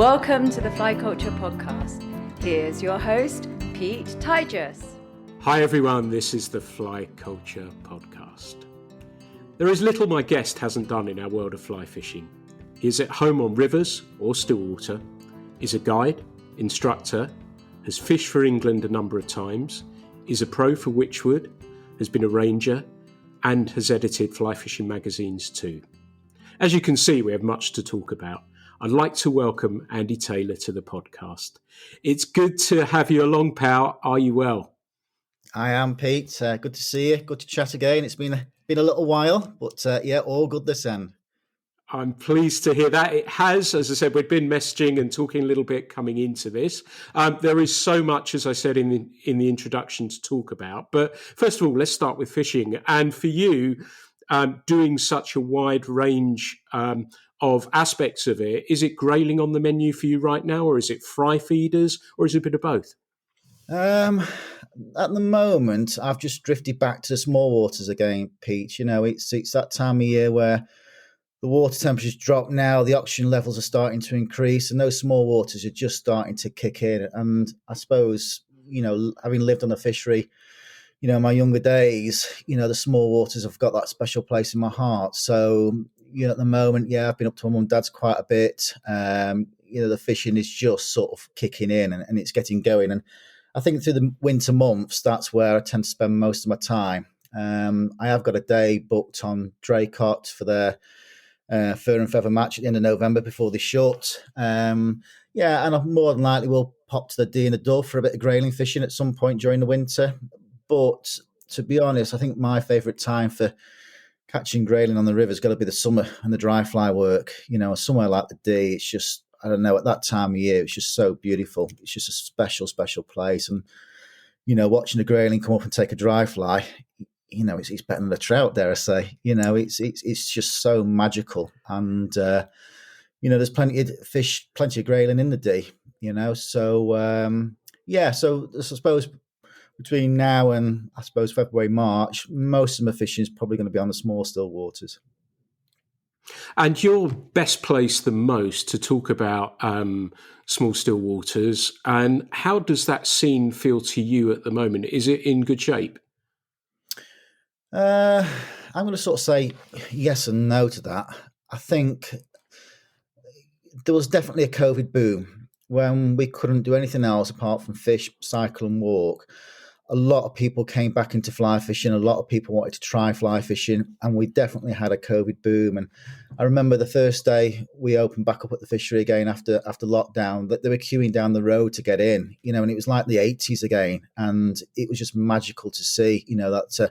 Welcome to the Fly Culture Podcast. Here's your host, Pete Tigers. Hi everyone, this is the Fly Culture Podcast. There is little my guest hasn't done in our world of fly fishing. He is at home on rivers or still water, is a guide, instructor, has fished for England a number of times, is a pro for Witchwood, has been a ranger, and has edited fly fishing magazines too. As you can see, we have much to talk about. I'd like to welcome Andy Taylor to the podcast. It's good to have you along, pal. Are you well? I am, Pete. Good to see you. Good to chat again. It's been a little while, but all good this end. I'm pleased to hear that. It has, as I said, we've been messaging and talking a little bit coming into this. There is so much, as I said in the introduction, to talk about. But first of all, let's start with fishing. And for you, doing such a wide range of aspects of it, is it grayling on the menu for you right now, or is it fry feeders, or is it a bit of both? At the moment, I've just drifted back to the small waters again, Pete. You know, it's that time of year where the water temperatures drop now, the oxygen levels are starting to increase, and those small waters are just starting to kick in. And I suppose, you know, having lived on a fishery, you know, in my younger days, you know, the small waters have got that special place in my heart. So, you know, at the moment, I've been up to my mum and dad's quite a bit. You know, the fishing is just sort of kicking in and it's getting going. And I think through the winter months, that's where I tend to spend most of my time. I have got a day booked on Draycott for their fur and feather match at the end of November before they shut. And I more than likely will pop to the Dee and the Dove for a bit of grayling fishing at some point during the winter. But to be honest, I think my favourite time for catching grayling on the river has got to be the summer and the dry fly work. You know, somewhere like the Dee, it's just, I don't know, at that time of year, it's just so beautiful. It's just a special, special place. And, you know, watching a grayling come up and take a dry fly, you know, it's better than a trout, dare I say. You know, it's just so magical. And, you know, there's plenty of grayling in the Dee, you know. So, so I suppose between now and, I suppose, February, March, most of my fishing is probably going to be on the small still waters. And you're best placed than most to talk about small still waters. And how does that scene feel to you at the moment? Is it in good shape? I'm going to sort of say yes and no to that. I think there was definitely a COVID boom when we couldn't do anything else apart from fish, cycle and walk. A lot of people came back into fly fishing. A lot of people wanted to try fly fishing, and we definitely had a COVID boom. And I remember the first day we opened back up at the fishery again after lockdown, that they were queuing down the road to get in, you know, and it was like the 80s again. And it was just magical to see, you know, that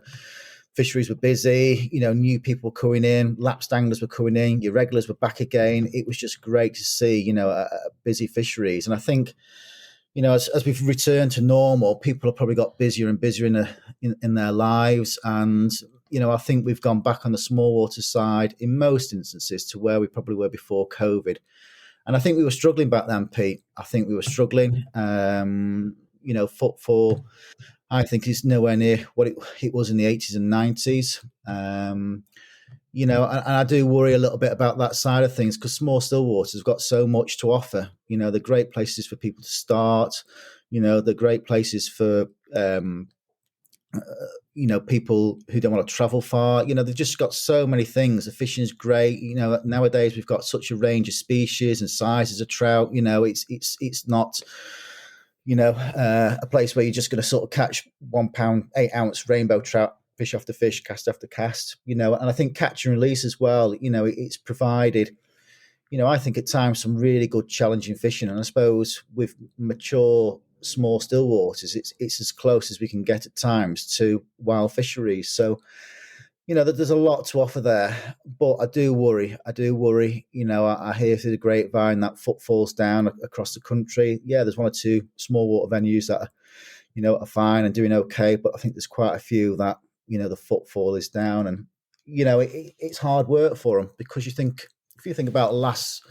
fisheries were busy, you know, new people were coming in, lapsed anglers were coming in, your regulars were back again. It was just great to see, you know, a busy fisheries. And I think, you know, as we've returned to normal, people have probably got busier and busier in their lives. And, you know, I think we've gone back on the small water side in most instances to where we probably were before COVID. And I think we were struggling back then, Pete. I think we were struggling. You know, footfall, I think, is nowhere near what it was in the 80s and 90s. You know, and I do worry a little bit about that side of things because small still waters have got so much to offer. You know, they're great places for people to start. You know, they're great places for, you know, people who don't want to travel far. You know, they've just got so many things. The fishing is great. You know, nowadays we've got such a range of species and sizes of trout. You know, it's not, you know, a place where you're just going to sort of catch 1 pound, 8 ounce rainbow trout, fish after fish, cast after cast, you know. And I think catch and release as well, you know, it's provided, you know, I think at times some really good challenging fishing. And I suppose with mature small still waters, it's as close as we can get at times to wild fisheries. So, you know, there's a lot to offer there, but I do worry, you know, I hear through the grapevine that footfall's down across the country. Yeah, there's one or two small water venues that are, you know, are fine and doing okay, but I think there's quite a few that, you know, the footfall is down. And, you know, it's hard work for them because if you think about the last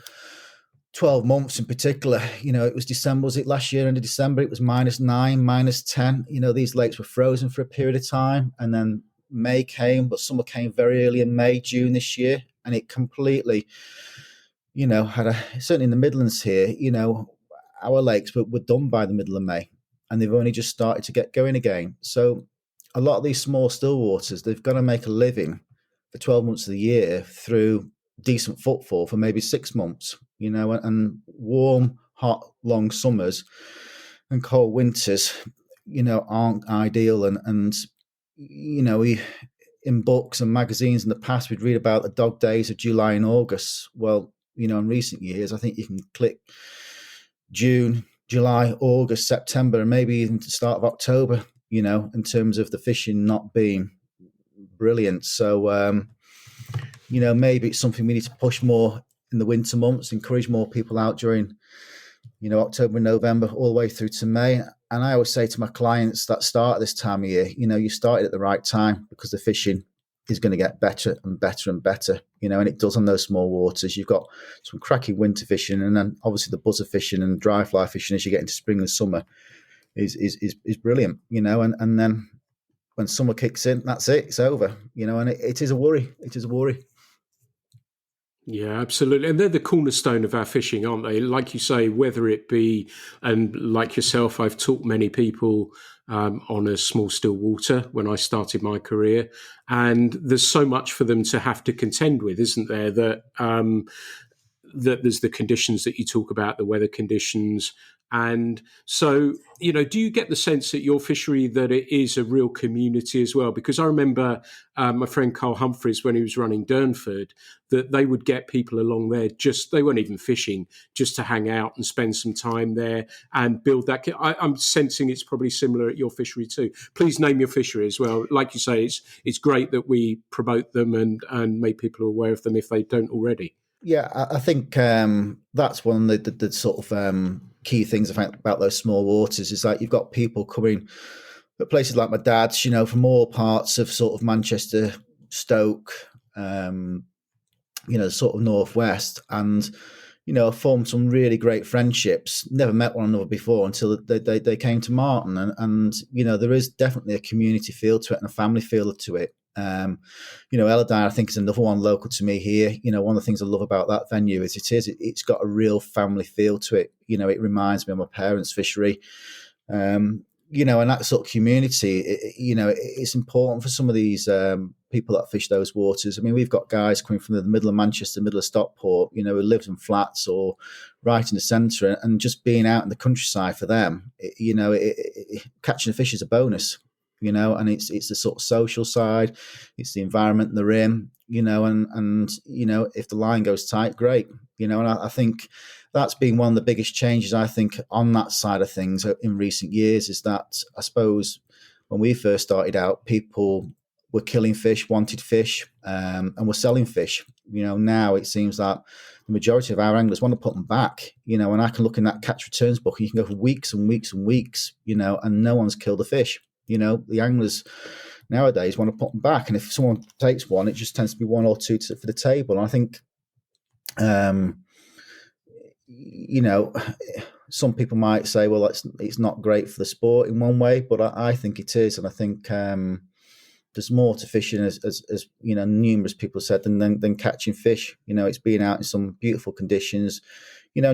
12 months in particular, you know, it was December, was it last year, end of December, it was -9, -10. You know, these lakes were frozen for a period of time, and then May came, but summer came very early in May, June this year, and it completely, certainly in the Midlands here, our lakes were done by the middle of May, and they've only just started to get going again. So a lot of these small still waters, they've got to make a living for 12 months of the year through decent footfall for maybe 6 months, and warm, hot, long summers and cold winters, aren't ideal. And we, in books and magazines in the past, we'd read about the dog days of July and August. Well, in recent years, I think you can click June, July, August, September, and maybe even the start of October, in terms of the fishing not being brilliant. So, maybe it's something we need to push more in the winter months, encourage more people out during, October, November, all the way through to May. And I always say to my clients that start at this time of year, you started at the right time, because the fishing is going to get better and better and better, and it does on those small waters. You've got some cracking winter fishing, and then obviously the buzzer fishing and dry fly fishing as you get into spring and summer is brilliant, and then when summer kicks in, that's it, it's over, and it is a worry. It is a worry. Yeah, absolutely. And they're the cornerstone of our fishing, aren't they? Like you say, whether it be, and like yourself, I've taught many people on a small still water when I started my career. And there's so much for them to have to contend with, isn't there? That there's the conditions that you talk about, the weather conditions. And so, do you get the sense at your fishery that it is a real community as well? Because I remember my friend Carl Humphreys, when he was running Durnford, that they would get people along there, they weren't even fishing, just to hang out and spend some time there and build that. I'm sensing it's probably similar at your fishery too. Please name your fishery as well. Like you say, it's great that we promote them and make people aware of them if they don't already. Yeah, I think that's one of the sort of key things I think about those small waters is that you've got people coming at places like my dad's, from all parts of sort of Manchester, Stoke, sort of northwest, and formed some really great friendships. Never met one another before until they came to Marton, and there is definitely a community feel to it and a family feel to it. Elladine, I think, is another one local to me here. One of the things I love about that venue is it's got a real family feel to it. It reminds me of my parents' fishery. And that sort of community, it's important for some of these people that fish those waters. I mean, we've got guys coming from the middle of Manchester, middle of Stockport, who live in flats or right in the centre, and just being out in the countryside for them, catching a fish is a bonus. And it's the sort of social side, it's the environment they're in, and if the line goes tight, great, and I think that's been one of the biggest changes, I think, on that side of things in recent years, is that I suppose when we first started out, people were killing fish, wanted fish, and were selling fish. Now it seems that the majority of our anglers want to put them back, and I can look in that catch returns book and you can go for weeks and weeks and weeks, and no one's killed a fish. The anglers nowadays want to put them back, and if someone takes one, it just tends to be one or two for the table. And I think, some people might say, well, it's not great for the sport in one way, but I think it is, and I think there's more to fishing, as numerous people said, than catching fish. It's being out in some beautiful conditions.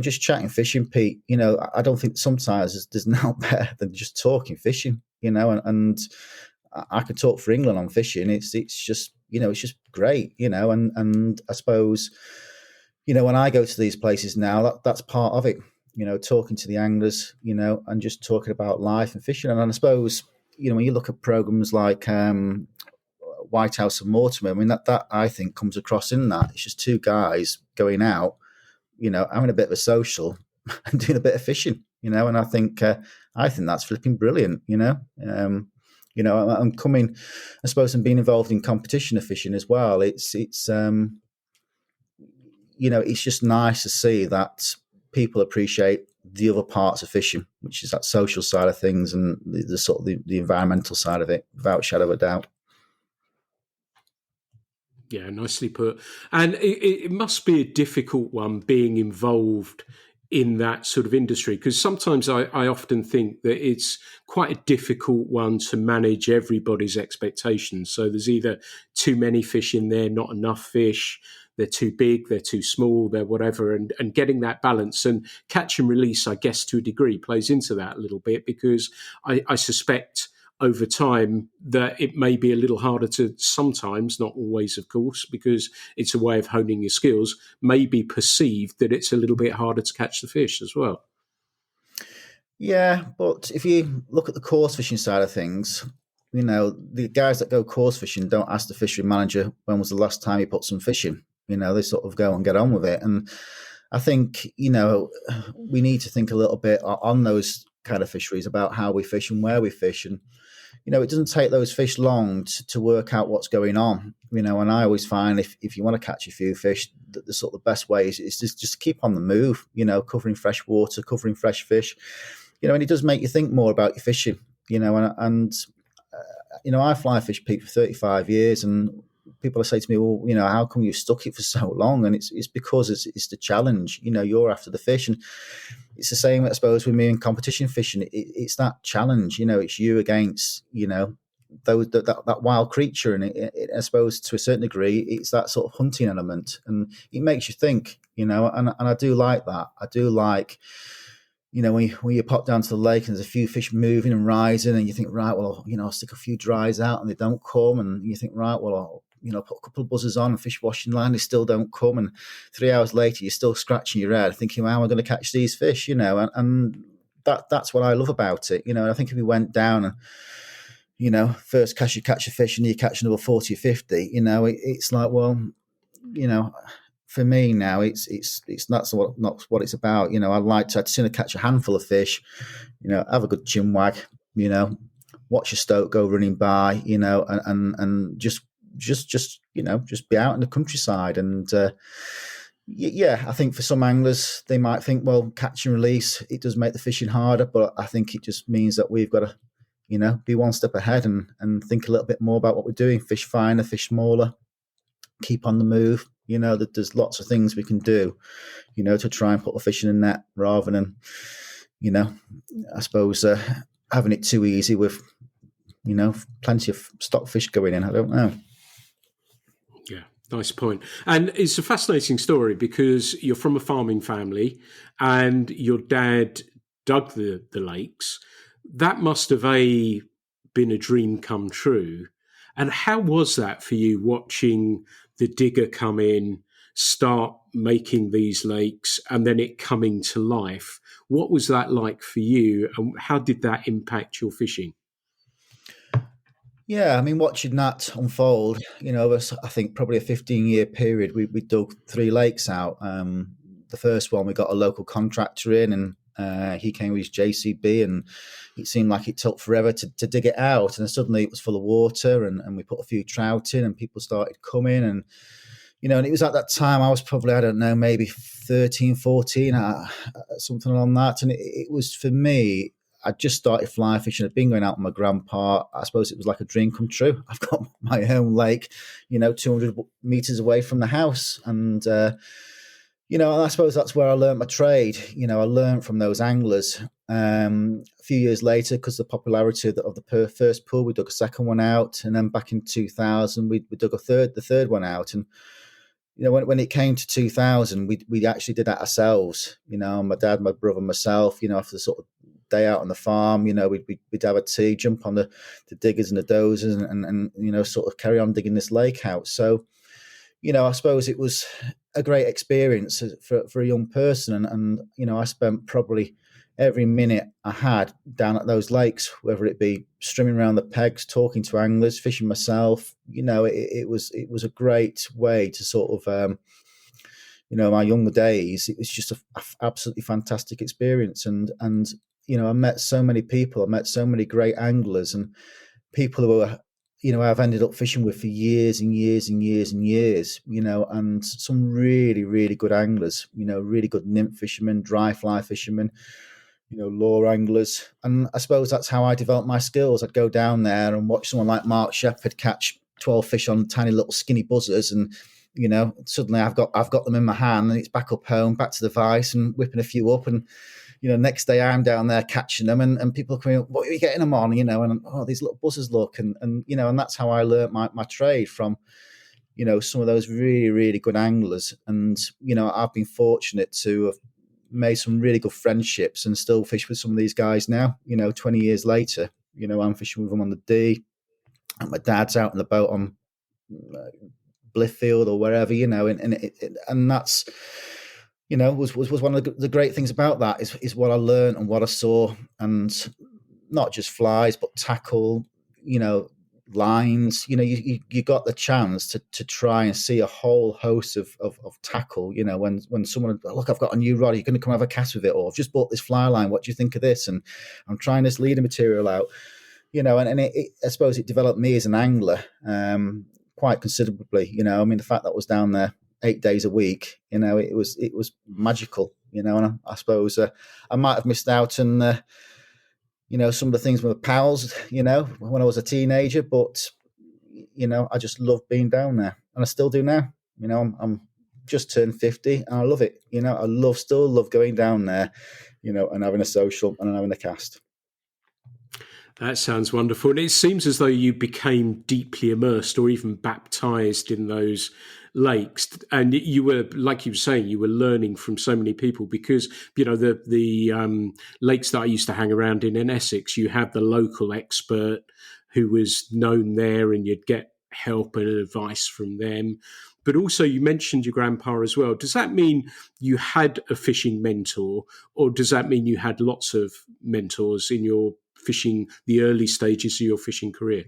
Just chatting fishing, Pete. I don't think sometimes there's not better than just talking fishing. And I could talk for England on fishing. It's just it's just great. And I suppose when I go to these places now, that's part of it. Talking to the anglers, and just talking about life and fishing. And I suppose when you look at programs like Whitehouse and Mortimer, I mean that I think comes across in that. It's just two guys going out, having a bit of a social and doing a bit of fishing, and I think that's flipping brilliant, I'm coming, I suppose, and being involved in competition of fishing as well. It's it's just nice to see that people appreciate the other parts of fishing, which is that social side of things and the sort of the environmental side of it, without a shadow of a doubt. Yeah, nicely put. And it must be a difficult one being involved in that sort of industry? Because sometimes I often think that it's quite a difficult one to manage everybody's expectations. So there's either too many fish in there, not enough fish, they're too big, they're too small, they're whatever, and getting that balance and catch and release, I guess, to a degree plays into that a little bit, because I suspect over time that it may be a little harder to sometimes, not always, of course, because it's a way of honing your skills, may be perceived that it's a little bit harder to catch the fish as well. Yeah, but if you look at the course fishing side of things, the guys that go course fishing don't ask the fishery manager when was the last time he put some fish in. They sort of go and get on with it. And I think, we need to think a little bit on those kind of fisheries about how we fish and where we fish. And, it doesn't take those fish long to work out what's going on. And I always find if you want to catch a few fish, the sort of the best way is just keep on the move, covering fresh water, covering fresh fish, and it does make you think more about your fishing, I fly fish, Pete, for 35 years, and people say to me, well, how come you've stuck it for so long? And it's because it's the challenge. You're after the fish, and it's the same, I suppose, with me in competition fishing. It's that challenge. It's you against that wild creature, and I suppose to a certain degree, it's that sort of hunting element, and it makes you think. And I do like that. I do like. When you pop down to the lake and there's a few fish moving and rising, and you think, right, well, I'll stick a few dries out and they don't come, and you think, right, well, I'll put a couple of buzzers on and fish washing line, they still don't come, and 3 hours later you're still scratching your head thinking, well, how am I going to catch these fish? And that's what I love about it. I think if we went down and first catch a fish and you catch another 40 or 50, it's like, well, for me now, it's not what it's about. I'd like to sooner catch a handful of fish, have a good chin wag, watch a stoat go running by, and just be out in the countryside. And I think for some anglers, they might think, well, catch and release, it does make the fishing harder, but I think it just means that we've got to, be one step ahead and think a little bit more about what we're doing. Fish finer, fish smaller, keep on the move. That there's lots of things we can do, to try and put the fish in a net rather than, I suppose, having it too easy with, plenty of stock fish going in. I don't know. Yeah, nice point. And it's a fascinating story because you're from a farming family and your dad dug the lakes. That must have been a dream come true. And how was that for you, watching the digger come in, start making these lakes, and then it coming to life? What was that like for you, and how did that impact your fishing? Yeah, I mean, watching that unfold, I think probably a 15-year period, we dug 3 lakes out. The first one, we got a local contractor in, and he came with his JCB, and it seemed like it took forever to dig it out. And then suddenly it was full of water, and we put a few trout in, and people started coming. And, and it was at that time, I was probably, I don't know, maybe 13, 14, something along that. And it was, for me, I just started fly fishing. I'd been going out with my grandpa. I suppose it was like a dream come true. I've got my own lake, 200 meters away from the house. And, and I suppose that's where I learned my trade. I learned from those anglers. A few years later, because of the popularity of the first pool, we dug a second one out. And then back in 2000, we dug the third one out. And, when it came to 2000, we actually did that ourselves. My dad, my brother, myself, after the sort of day out on the farm, we'd have a tea, jump on the diggers and the dozers and sort of carry on digging this lake out. So, I suppose it was a great experience for a young person. And I spent probably every minute I had down at those lakes, whether it be streaming around the pegs, talking to anglers, fishing myself. It was a great way to sort of, my younger days. It was just a absolutely fantastic experience. And I met so many people. I met so many great anglers and people who were, I've ended up fishing with for years and years and years and years, and some really, really good anglers, really good nymph fishermen, dry fly fishermen, lure anglers. And I suppose that's how I developed my skills. I'd go down there and watch someone like Mark Shepherd catch 12 fish on tiny little skinny buzzers. And, Suddenly I've got them in my hand, and it's back up home, back to the vice, and whipping a few up, and next day I'm down there catching them, and people are coming up, what are you getting them on? And these little buzzers look, and that's how I learnt my trade from some of those really, really good anglers. And I've been fortunate to have made some really good friendships and still fish with some of these guys now. 20 years later, I'm fishing with them on the D, and my dad's out in the boat on Bliffield or wherever, and that's was one of the great things about that is what I learned and what I saw, and not just flies but tackle, lines. You got the chance to try and see a whole host of tackle. When someone, look, I've got a new rod, you're going to come have a cast with it, or I've just bought this fly line, what do you think of this? And I'm trying this leader material out, and I suppose it developed me as an angler quite considerably. The fact that I was down there 8 days a week, it was magical. And I suppose I might have missed out on some of the things with my pals, when I was a teenager, but I just loved being down there, and I still do now. I'm just turned 50, and I love it. I still love going down there, and having a social and having a cast. That sounds wonderful. And it seems as though you became deeply immersed or even baptized in those lakes. And you were, like you were saying, you were learning from so many people, because, the lakes that I used to hang around in Essex, you had the local expert who was known there, and you'd get help and advice from them. But also you mentioned your grandpa as well. Does that mean you had a fishing mentor, or does that mean you had lots of mentors in your fishing, the early stages of your fishing career?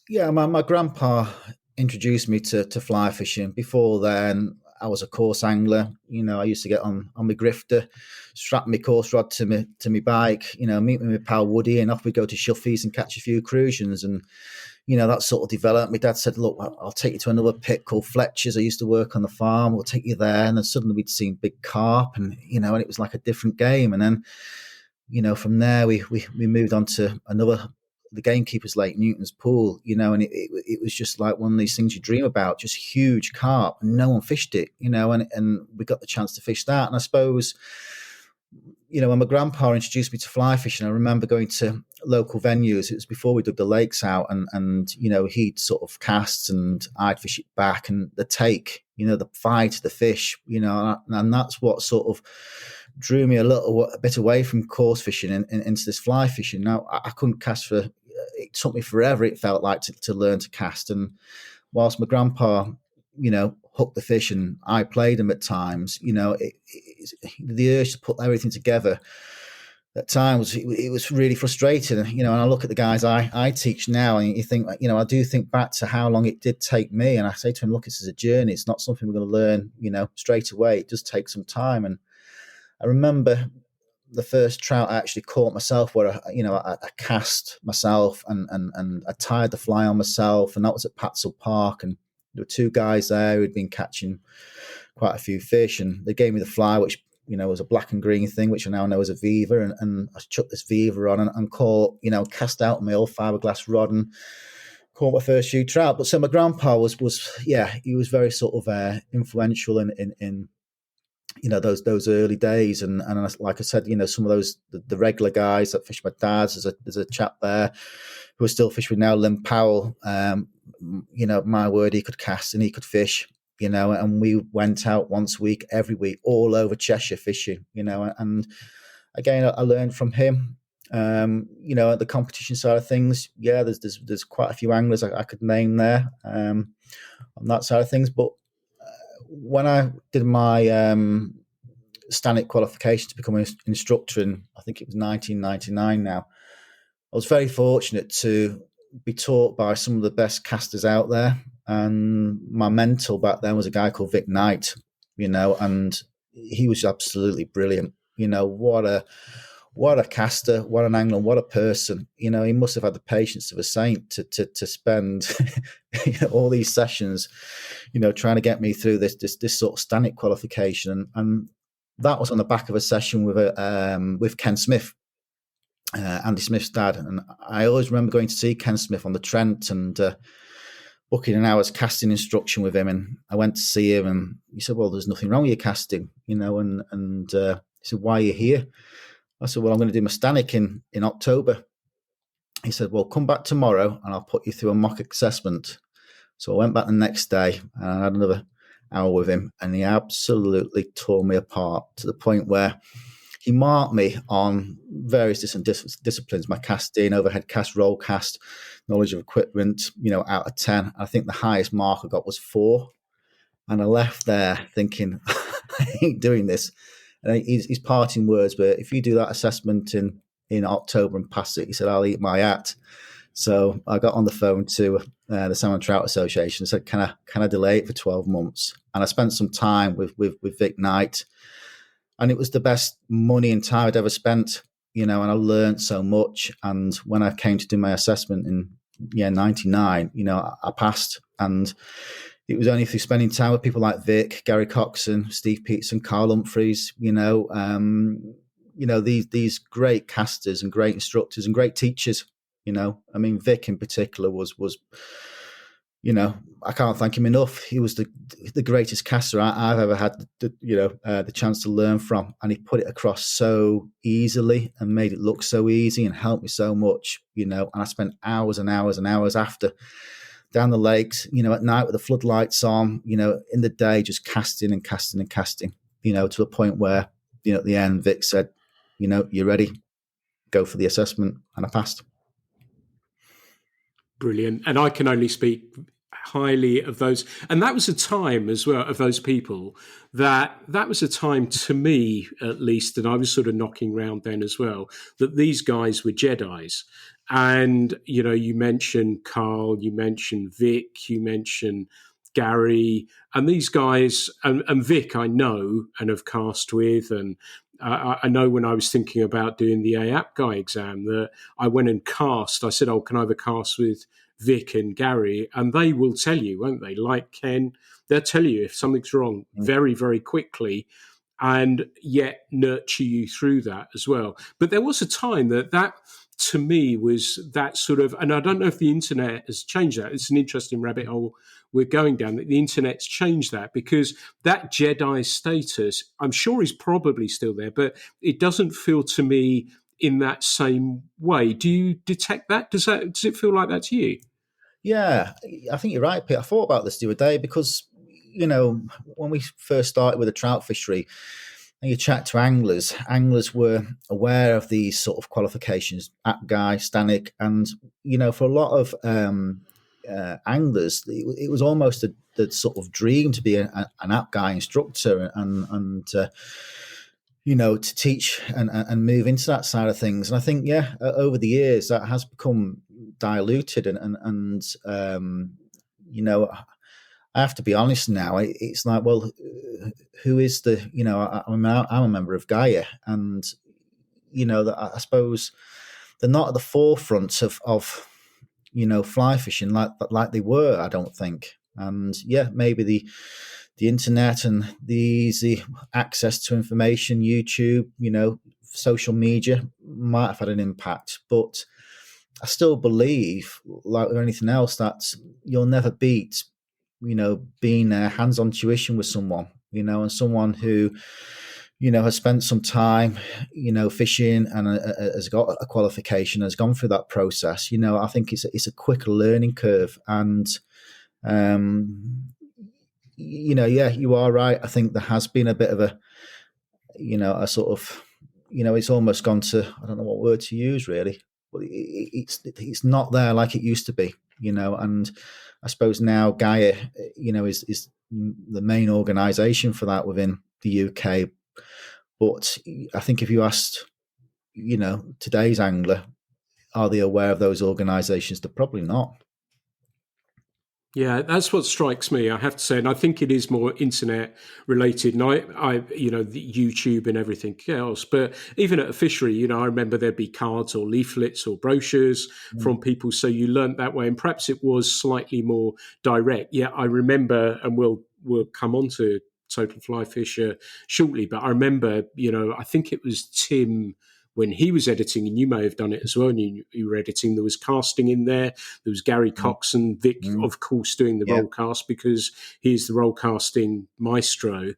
Yeah, my grandpa introduced me to fly fishing. Before then, I was a course angler. I used to get on my grifter, strap my course rod to my bike, meet with my pal Woody, and off we go to Shuffies and catch a few crucians. And that sort of developed. My dad said, look, I'll take you to another pit called Fletcher's. I used to work on the farm. We'll take you there. And then suddenly we'd seen big carp, and and it was like a different game. And then from there we moved on to the Gamekeeper's Lake, Newton's Pool, and it was just like one of these things you dream about, just huge carp, and no one fished it, and we got the chance to fish that. And I suppose, when my grandpa introduced me to fly fishing, I remember going to local venues. It was before we dug the lakes out, and he'd sort of cast and I'd fish it back, and the take, the fight, the fish, and that's what sort of drew me a bit away from course fishing and into this fly fishing. Now, I couldn't cast for, it took me forever, it felt like, to learn to cast. And whilst my grandpa, hooked the fish and I played them at times, the urge to put everything together at times, it was really frustrating. And I look at the guys I teach now, and you think, I do think back to how long it did take me. And I say to him, look, this is a journey. It's not something we're going to learn, straight away. It does take some time. And I remember the first trout I actually caught myself, where I cast myself and I tied the fly on myself, and that was at Patsell Park. And there were two guys there who'd been catching quite a few fish, and they gave me the fly, which was a black and green thing, which I now know as a Viva, and I chucked this Viva on and caught, cast out my old fiberglass rod and caught my first few trout. But so my grandpa was he was very sort of influential in those early days, and like I said, some of those the regular guys that fish my dad's. There's a chap there who I still fish with now, Lynn Powell. My word, he could cast and he could fish. And we went out once a week, every week, all over Cheshire fishing. And again, I learned from him. At the competition side of things, there's quite a few anglers I could name there on that side of things, but when I did my Stanek qualification to become an instructor in, I think it was 1999 now, I was very fortunate to be taught by some of the best casters out there. And my mentor back then was a guy called Vic Knight, and he was absolutely brilliant. What a caster, what an angler, what a person. He must have had the patience of a saint to spend all these sessions, trying to get me through this sort of Stanek qualification. And that was on the back of a session with Ken Smith, Andy Smith's dad. And I always remember going to see Ken Smith on the Trent, and booking an hour's casting instruction with him, and I went to see him, and he said, "Well, there's nothing wrong with your casting, and he said, "Why are you here?" I said, "Well, I'm going to do my Stanic in October." He said, "Well, come back tomorrow, and I'll put you through a mock assessment." So I went back the next day, and I had another hour with him, and he absolutely tore me apart to the point where he marked me on various different disciplines: my casting, overhead cast, roll cast, knowledge of equipment, out of 10. I think the highest mark I got was 4. And I left there thinking, I ain't doing this. And his parting words were, "If you do that assessment in October and pass it," he said, "I'll eat my hat." So I got on the phone to the Salmon Trout Association and said, can I delay it for 12 months? And I spent some time with Vic Knight, and it was the best money and time I'd ever spent, and I learned so much. And when I came to do my assessment in 99, I passed. And it was only through spending time with people like Vic, Gary Coxon, Steve Peterson, Carl Humphreys, these great casters and great instructors and great teachers. I mean, Vic in particular was I can't thank him enough. He was the greatest caster I've ever had the chance to learn from, and he put it across so easily and made it look so easy and helped me so much. And I spent hours and hours and hours after down the lakes, at night with the floodlights on, in the day just casting and casting and casting, to a point where at the end Vic said, "You're ready, go for the assessment," and I passed. Brilliant. And I can only speak highly of those. And that was a time as well of those people that was a time, to me at least, and I was sort of knocking around then as well, that these guys were Jedis. And, you mentioned Carl, you mentioned Vic, you mentioned Gary, and these guys, and Vic I know and have cast with, and I know when I was thinking about doing the AAP guy exam that I went and cast. I said, "Oh, can I have a cast with Vic and Gary?" And they will tell you, won't they? Like Ken, they'll tell you if something's wrong very, very quickly, and yet nurture you through that as well. But there was a time that to me was that sort of, and I don't know if the internet has changed that. It's an interesting rabbit hole we're going down, that the internet's changed that, because that Jedi status, I'm sure is probably still there, but it doesn't feel to me in that same way. Do you detect that? Does it feel like that to you? Yeah, I think you're right, Pete. I thought about this the other day because, when we first started with the trout fishery, and you chat to anglers were aware of these sort of qualifications, APGAI, Stanic, and, for a lot of anglers, it was almost the sort of dream to be an APGAI instructor and to teach and move into that side of things. And I think, over the years that has become diluted and I have to be honest now. It's like, well, who is the, I'm a member of Gaia, and, I suppose they're not at the forefront of fly fishing like they were, I don't think. And maybe the internet and the easy access to information, YouTube, social media might have had an impact. But I still believe, like with anything else, that you'll never beat, being there hands-on tuition with someone, and someone who, has spent some time, fishing and has got a qualification, has gone through that process. I think it's a quicker learning curve. And, you are right. I think there has been a bit of a sort of, it's almost gone to, I don't know what word to use really, but it's not there like it used to be, and I suppose now Gaia, is the main organisation for that within the UK. But I think if you asked, today's angler, are they aware of those organisations? They're probably not. Yeah, that's what strikes me, I have to say, and I think it is more internet related. And I, the YouTube and everything else. But even at a fishery, I remember there'd be cards or leaflets or brochures from people, so you learnt that way. And perhaps it was slightly more direct. Yeah, I remember, and we'll come on to Total Fly Fisher shortly. But I remember, I think it was Tim when he was editing, and you may have done it as well, and you were editing, there was casting in there. There was Gary Cox and Vic, of course, doing the roll cast because he's the roll casting maestro,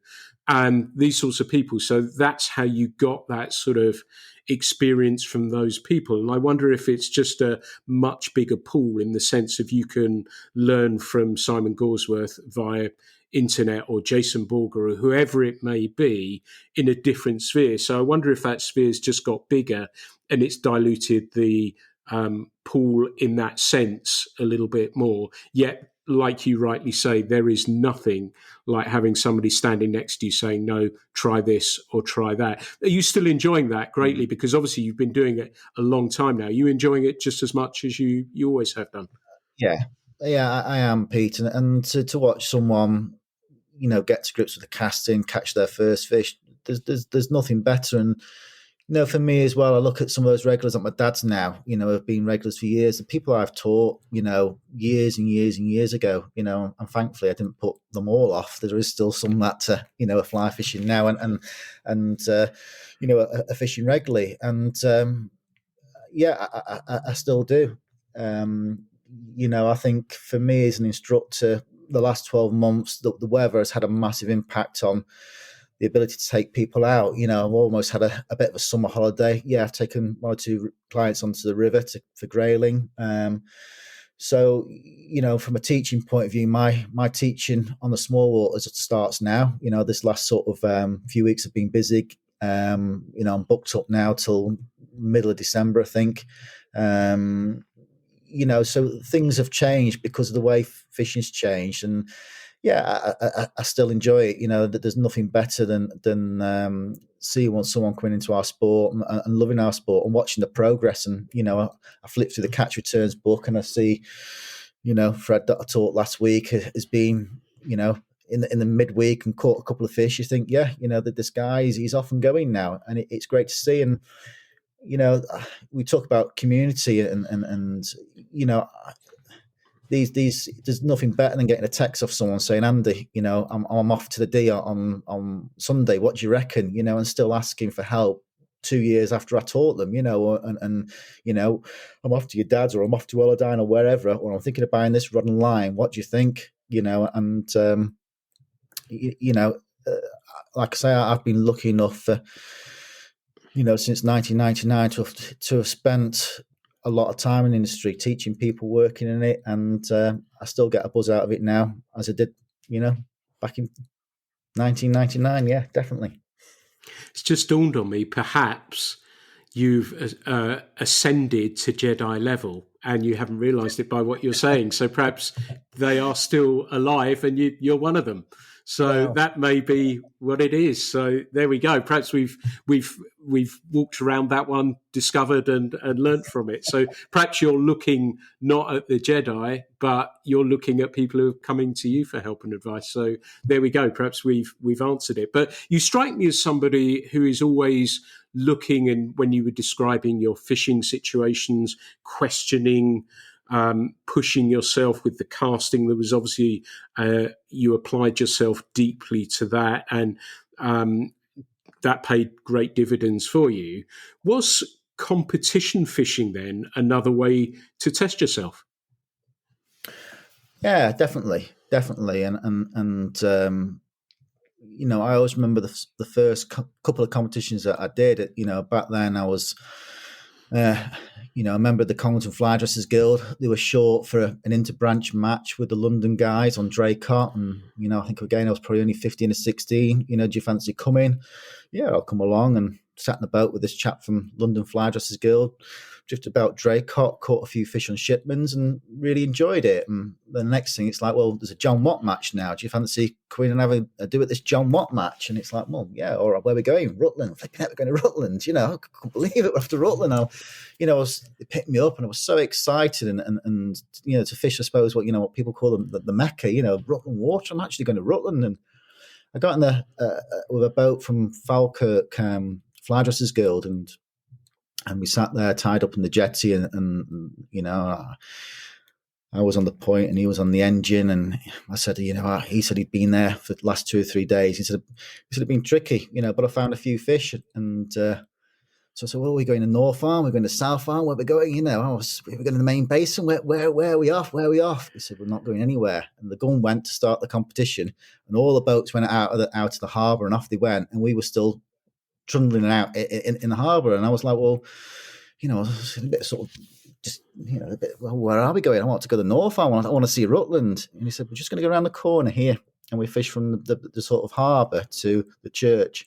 and these sorts of people. So that's how you got that sort of experience from those people. And I wonder if it's just a much bigger pool in the sense of you can learn from Simon Gorsworth via internet or Jason Borger or whoever it may be in a different sphere. So I wonder if that sphere's just got bigger and it's diluted the pool in that sense a little bit more. Yet, like you rightly say, there is nothing like having somebody standing next to you saying, no, try this or try that. Are you still enjoying that greatly? Because obviously you've been doing it a long time now. Are you enjoying it just as much as you always have done? Yeah, I am, Pete. And to watch someone, get to grips with the casting, catch their first fish, there's nothing better. And for me as well, I look at some of those regulars like my dad's now, have been regulars for years. The people I've taught, years and years and years ago, and thankfully I didn't put them all off. There is still some that, are fly fishing now and are fishing regularly. And I still do. I think for me as an instructor, the last 12 months, the weather has had a massive impact on the ability to take people out. I've almost had a bit of a summer holiday. Yeah, I've taken one or two clients onto the river for grayling. So, from a teaching point of view, my teaching on the small waters starts now. This last sort of few weeks have been busy. I'm booked up now till middle of December, I think. So things have changed because of the way fishing's changed. And I still enjoy it. That there's nothing better than seeing someone coming into our sport and loving our sport and watching the progress. And I flip through the catch returns book and I see, Fred that I taught last week has been, in the midweek and caught a couple of fish. You think, that this guy he's off and going now, and it's great to see. And we talk about community and these there's nothing better than getting a text off someone saying, Andy, I'm off to the D on Sunday. What do you reckon? And still asking for help 2 years after I taught them, and I'm off to your dad's or I'm off to Ulladulla or wherever, or I'm thinking of buying this rod and line. What do you think? Like I say, I've been lucky enough for, since 1999 to have spent a lot of time in the industry, teaching people, working in it, and I still get a buzz out of it now, as I did, back in 1999. Yeah, definitely. It's just dawned on me, perhaps you've ascended to Jedi level and you haven't realised it by what you're saying. So perhaps they are still alive and you're one of them. So that may be what it is. So there we go. Perhaps we've walked around that one, discovered and learnt from it. So perhaps you're looking not at the Jedi, but you're looking at people who are coming to you for help and advice. So there we go. Perhaps we've answered it. But you strike me as somebody who is always looking, and when you were describing your fishing situations, questioning, pushing yourself with the casting, there was obviously you applied yourself deeply to that, and that paid great dividends for you. Was competition fishing then another way to test yourself? Yeah, definitely, and I always remember the first couple of competitions that I did. Back then I was. A member of the Congleton Fly Dressers Guild. They were short for an interbranch match with the London guys on Draycott. And, I think again, I was probably only 15 or 16. Do you fancy coming? Yeah, I'll come along. And sat in the boat with this chap from London Fly Dressers Guild, drifted about Draycott, caught a few fish on shipmans and really enjoyed it. And the next thing, it's like, well, there's a John Watt match now. Do you fancy coming and having a do at this John Watt match? And it's like, well, yeah, all right, where are we going? Rutland. I'm thinking, we're going to Rutland. I couldn't believe it. We're after Rutland. It picked me up and I was so excited and to fish, I suppose, what people call them, the Mecca, Rutland water. I'm actually going to Rutland. And I got in there with a boat from Falkirk Fly Dressers Guild and we sat there tied up in the jetty and I was on the point and he was on the engine and I said, he said he'd been there for the last 2 or 3 days. He said it'd been tricky, but I found a few fish and So I said, well, are we going to North Arm? We're going to South Arm? Where we're going? We're going to the main basin. Where are we off? Where are we off? He said, we're not going anywhere. And the gun went to start the competition, and all the boats went out of the harbour, and off they went, and we were still trundling out in the harbour. And I was like, well, a bit sort of just, a bit, well, where are we going? I want to go to the North Arm. I want to see Rutland. And he said, we're just going to go around the corner here. And we fished from the sort of harbour to the church.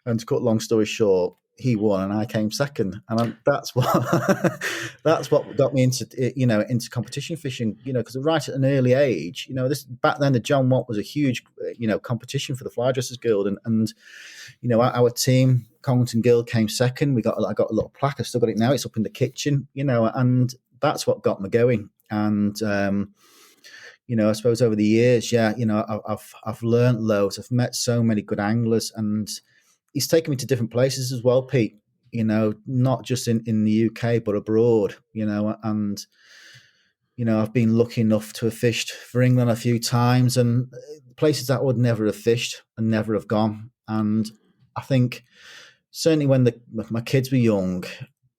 And to cut long story short, he won and I came second, and that's what got me into competition fishing. Because right at an early age, this back then the John Watt was a huge competition for the Fly Dressers Guild, and our team Congleton Guild came second. I got a little plaque. I've still got it now. It's up in the kitchen, and that's what got me going. And I suppose over the years, I've learned loads. I've met so many good anglers, and it's taken me to different places as well, Pete. Not just in the UK, but abroad. And I've been lucky enough to have fished for England a few times, and places that I would never have fished and never have gone. And I think certainly when my kids were young,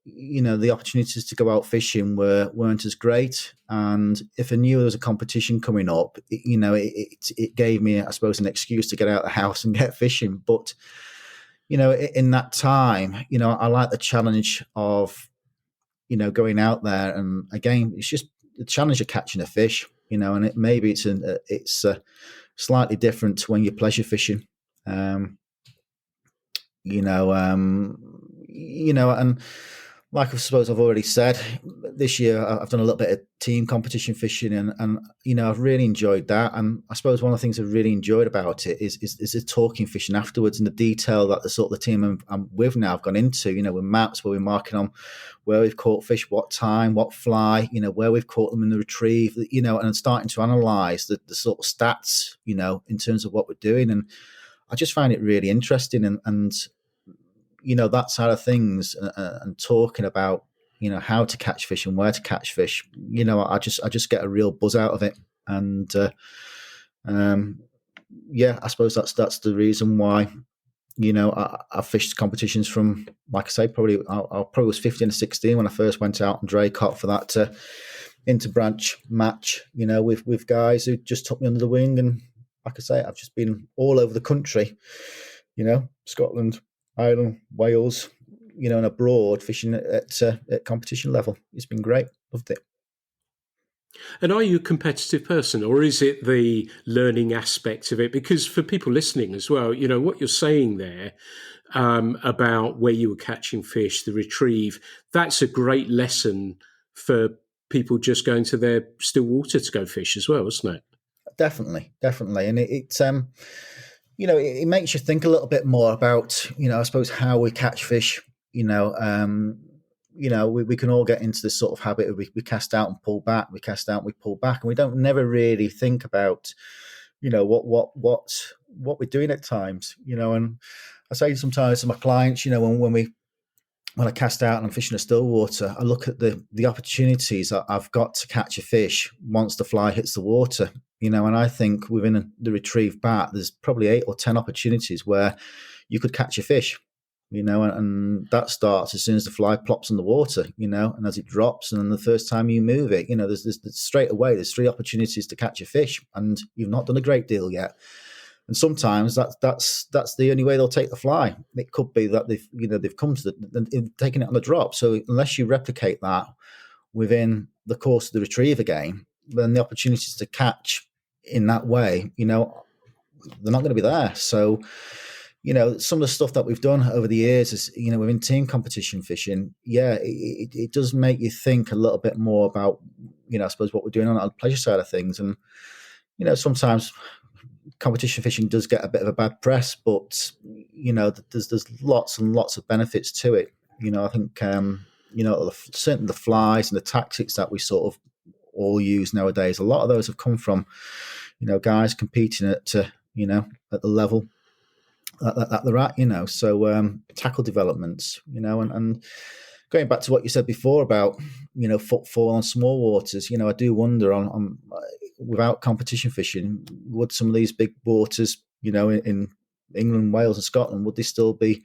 the opportunities to go out fishing weren't as great. And if I knew there was a competition coming up, it gave me, I suppose, an excuse to get out of the house and get fishing. But in that time, I like the challenge of, going out there. And again, it's just the challenge of catching a fish, and maybe it's slightly different to when you're pleasure fishing. And like I suppose I've already said, this year I've done a little bit of team competition fishing, and I've really enjoyed that. And I suppose one of the things I've really enjoyed about it is the talking fishing afterwards, and the detail that the sort of the team I'm with now have gone into. With maps where we're marking on where we've caught fish, what time, what fly, where we've caught them in the retrieve, and starting to analyse the sort of stats, in terms of what we're doing. And I just find it really interesting, and that side of things, and talking about, how to catch fish and where to catch fish, I just get a real buzz out of it. And, I suppose that's the reason why, I fished competitions from, like I say, probably I probably was 15 or 16 when I first went out on Draycott for that interbranch match, with guys who just took me under the wing. And like I say, I've just been all over the country, Scotland, Ireland, Wales, and abroad fishing at competition level. It's been great. Loved it. And are you a competitive person, or is it the learning aspect of it? Because for people listening as well, what you're saying there about where you were catching fish, the retrieve, that's a great lesson for people just going to their still water to go fish as well, isn't it? Definitely. And it makes you think a little bit more about, I suppose, how we catch fish. We can all get into this sort of habit of we cast out and pull back, we cast out and we pull back, and we don't never really think about, what we're doing at times. And I say sometimes to my clients, when I cast out and I'm fishing a still water, I look at the opportunities that I've got to catch a fish once the fly hits the water. And I think within the retrieve bat, there's probably 8 or 10 opportunities where you could catch a fish, and that starts as soon as the fly plops in the water, and as it drops, and then the first time you move it, there's straight away, there's 3 opportunities to catch a fish, and you've not done a great deal yet. And sometimes that's the only way they'll take the fly. It could be that they've come to taking it on the drop. So unless you replicate that within the course of the retrieve again, then the opportunities to catch in that way, they're not going to be there. So, some of the stuff that we've done over the years is, within team competition fishing, it does make you think a little bit more about, I suppose what we're doing on the pleasure side of things. And, sometimes competition fishing does get a bit of a bad press, but, there's lots and lots of benefits to it. I think, certainly the flies and the tactics that we sort of all use nowadays, a lot of those have come from, guys competing at the level that they're at, so tackle developments, and going back to what you said before about, footfall on small waters, I do wonder on without competition fishing, would some of these big waters, in England, Wales and Scotland, would they still be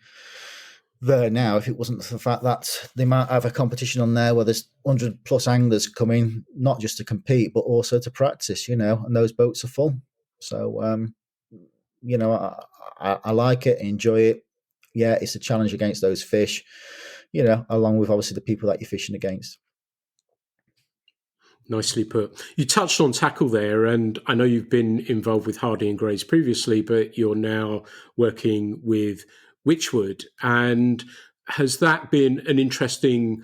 there now if it wasn't for the fact that they might have a competition on there where there's 100 plus anglers coming, not just to compete, but also to practice, and those boats are full. So, I like it, enjoy it. Yeah, it's a challenge against those fish, along with obviously the people that you're fishing against. Nicely put. You touched on tackle there, and I know you've been involved with Hardy and Grays previously, but you're now working with Witchwood. And has that been an interesting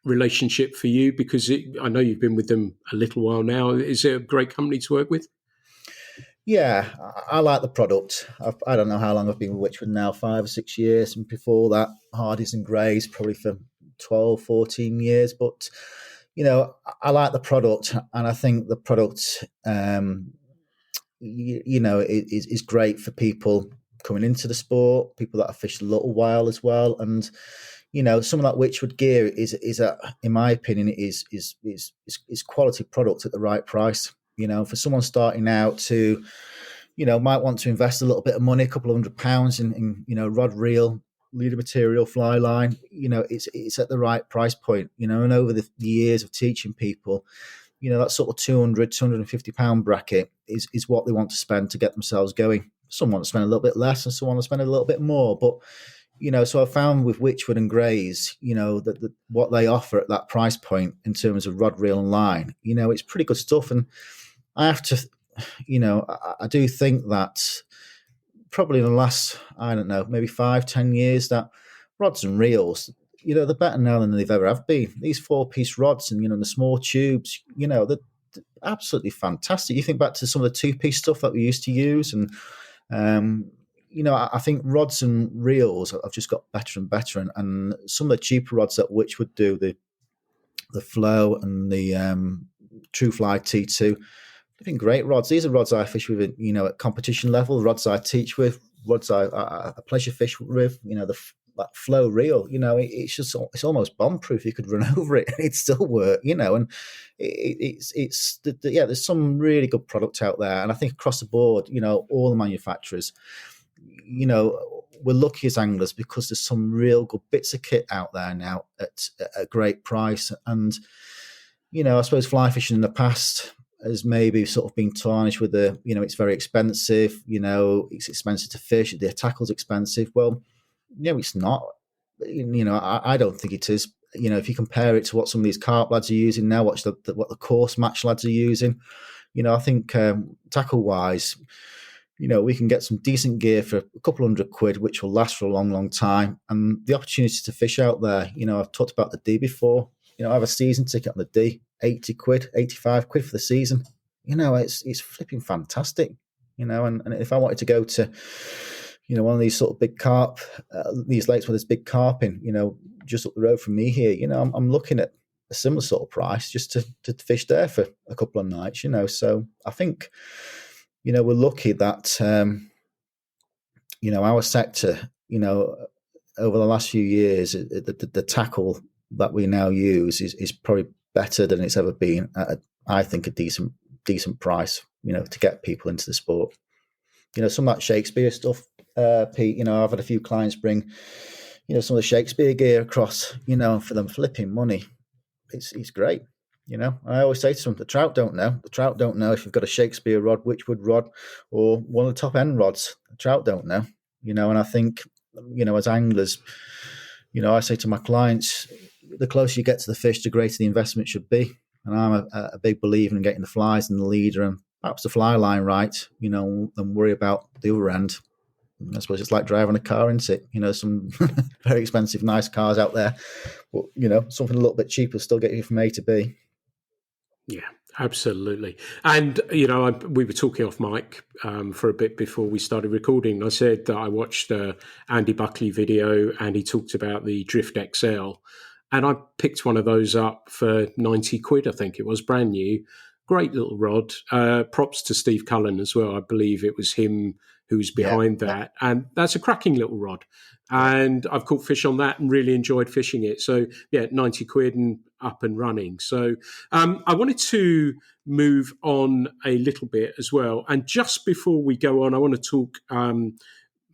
relationship for you? Because I know you've been with them a little while now. Is it a great company to work with? Yeah, I like the product. I don't know how long I've been with Witchwood now, 5 or 6 years. And before that, Hardy's and Grays, probably for 12, 14 years. But, I like the product. And I think the product, is great for people coming into the sport, people that have fished a little while as well. And, some of that Witchwood gear is in my opinion, is quality product at the right price. For someone starting out to, might want to invest a little bit of money, a couple of £100 in rod reel, leader material, fly line. It's at the right price point. And over the years of teaching people, that sort of £200, £250 bracket is what they want to spend to get themselves going. Some want to spend a little bit less, and some want to spend a little bit more. But so I found with Witchwood and Grays, that what they offer at that price point in terms of rod, reel, and line, it's pretty good stuff. And I have to, I do think that probably in the last, I don't know, maybe 5-10 years, that rods and reels, they're better now than they've ever have been. These 4-piece rods and, the small tubes, they're absolutely fantastic. You think back to some of the 2-piece stuff that we used to use, and I think rods and reels have just got better and better, and some of the cheaper rods that Witchwood do, the Flow and the True Fly T2, they've been great rods. These are rods I fish with, at competition level, rods I teach with, rods I pleasure fish with, that Flow reel, it's almost bomb proof. You could run over it and it'd still work, and there's some really good product out there. And I think across the board, all the manufacturers, we're lucky as anglers because there's some real good bits of kit out there now at a great price. And, I suppose fly fishing in the past has maybe sort of been tarnished with it's very expensive, it's expensive to fish, the tackle's expensive. Well, it's not. I don't think it is. If you compare it to what some of these carp lads are using now, what the course match lads are using, I think tackle wise, we can get some decent gear for a couple £100, which will last for a long, long time. And the opportunity to fish out there, I've talked about the D before. I have a season ticket on the D, £80, £85 for the season. It's flipping fantastic. And if I wanted to go to, one of these sort of big carp, these lakes where there's big carp in, just up the road from me here, I'm looking at a similar sort of price just to fish there for a couple of nights, So I think, we're lucky that, our sector, over the last few years, the tackle that we now use is probably better than it's ever been at, I think, a decent price, to get people into the sport. Some of that Shakespeare stuff, Pete, I've had a few clients bring, some of the Shakespeare gear across, for them flipping money. It's great. I always say to them, the trout don't know. The trout don't know if you've got a Shakespeare rod, Witchwood rod, or one of the top end rods. The trout don't know. And I think, as anglers, I say to my clients, the closer you get to the fish, the greater the investment should be. And I'm a big believer in getting the flies and the leader and perhaps the fly line right, and worry about the other end. I suppose it's like driving a car, isn't it? Some very expensive, nice cars out there, but, something a little bit cheaper still get you from A to B. Yeah, absolutely. And, we were talking off mic for a bit before we started recording. I said that I watched Andy Buckley video and he talked about the Drift XL. And I picked one of those up for £90, I think it was, brand new. Great little rod. Props to Steve Cullen as well. I believe it was him who's behind that. And that's a cracking little rod. And I've caught fish on that and really enjoyed fishing it. So, yeah, £90 and up and running. So I wanted to move on a little bit as well. And just before we go on, I want to talk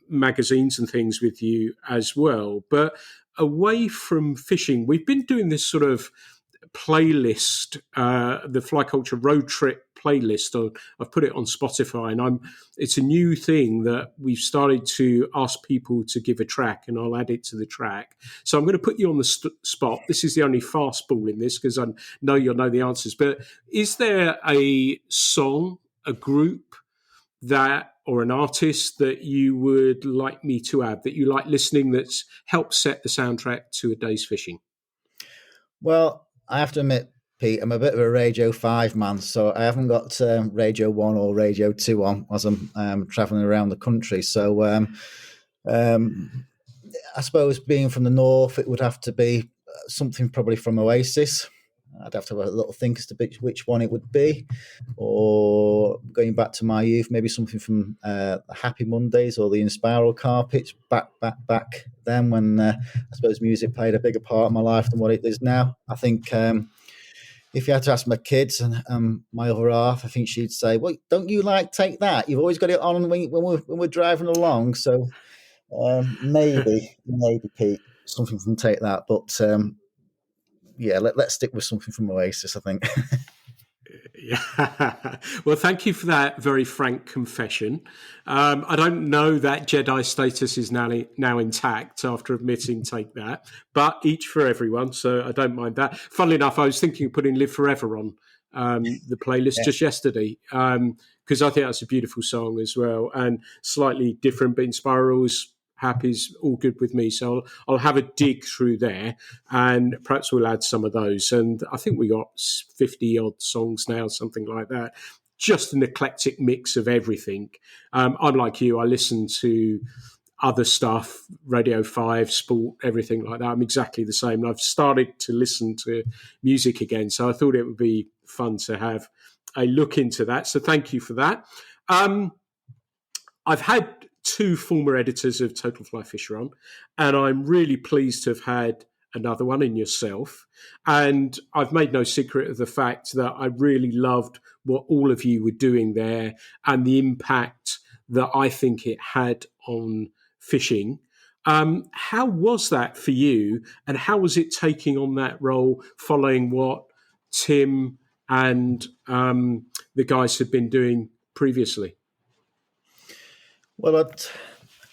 magazines and things with you as well. But away from fishing, we've been doing this sort of playlist, the Fly Culture Road Trip playlist. I've put it on Spotify, and it's a new thing that we've started to ask people to give a track, and I'll add it to the track. So I'm going to put you on the spot. This is the only fastball in this because I know you'll know the answers. But is there a song, a group that, or an artist that you would like me to add, that you like listening, that's helped set the soundtrack to a day's fishing? Well, I have to admit, Pete, I'm a bit of a Radio 5 man, so I haven't got Radio 1 or Radio 2 on as I'm travelling around the country. So I suppose being from the north, it would have to be something probably from Oasis. I'd have to have a little think as to which one it would be. Or going back to my youth, maybe something from the Happy Mondays or the Inspiral Carpets back then when I suppose music played a bigger part of my life than what it is now. I think if you had to ask my kids and my other half, I think she'd say, well, don't you like Take That? You've always got it on when we're driving along. So maybe Pete, something from Take That. But yeah, let's stick with something from Oasis, I think. Yeah. Well, thank you for that very frank confession. I don't know that Jedi status is now intact after admitting Take That, but each for everyone, so I don't mind that. Funnily enough, I was thinking of putting Live Forever on the playlist just yesterday, because I think that's a beautiful song as well, and slightly different, but Inspiral's Happy's all good with me. So I'll have a dig through there, and perhaps we'll add some of those. And I think we got 50 odd songs now, something like that. Just an eclectic mix of everything. I'm like you, I listen to other stuff, Radio 5, sport, everything like that. I'm exactly the same. And I've started to listen to music again. So I thought it would be fun to have a look into that. So thank you for that. I've had two former editors of Total Fly Fisher on, and I'm really pleased to have had another one in yourself. And I've made no secret of the fact that I really loved what all of you were doing there and the impact that I think it had on fishing. How was that for you, and how was it taking on that role following what Tim and the guys had been doing previously? Well,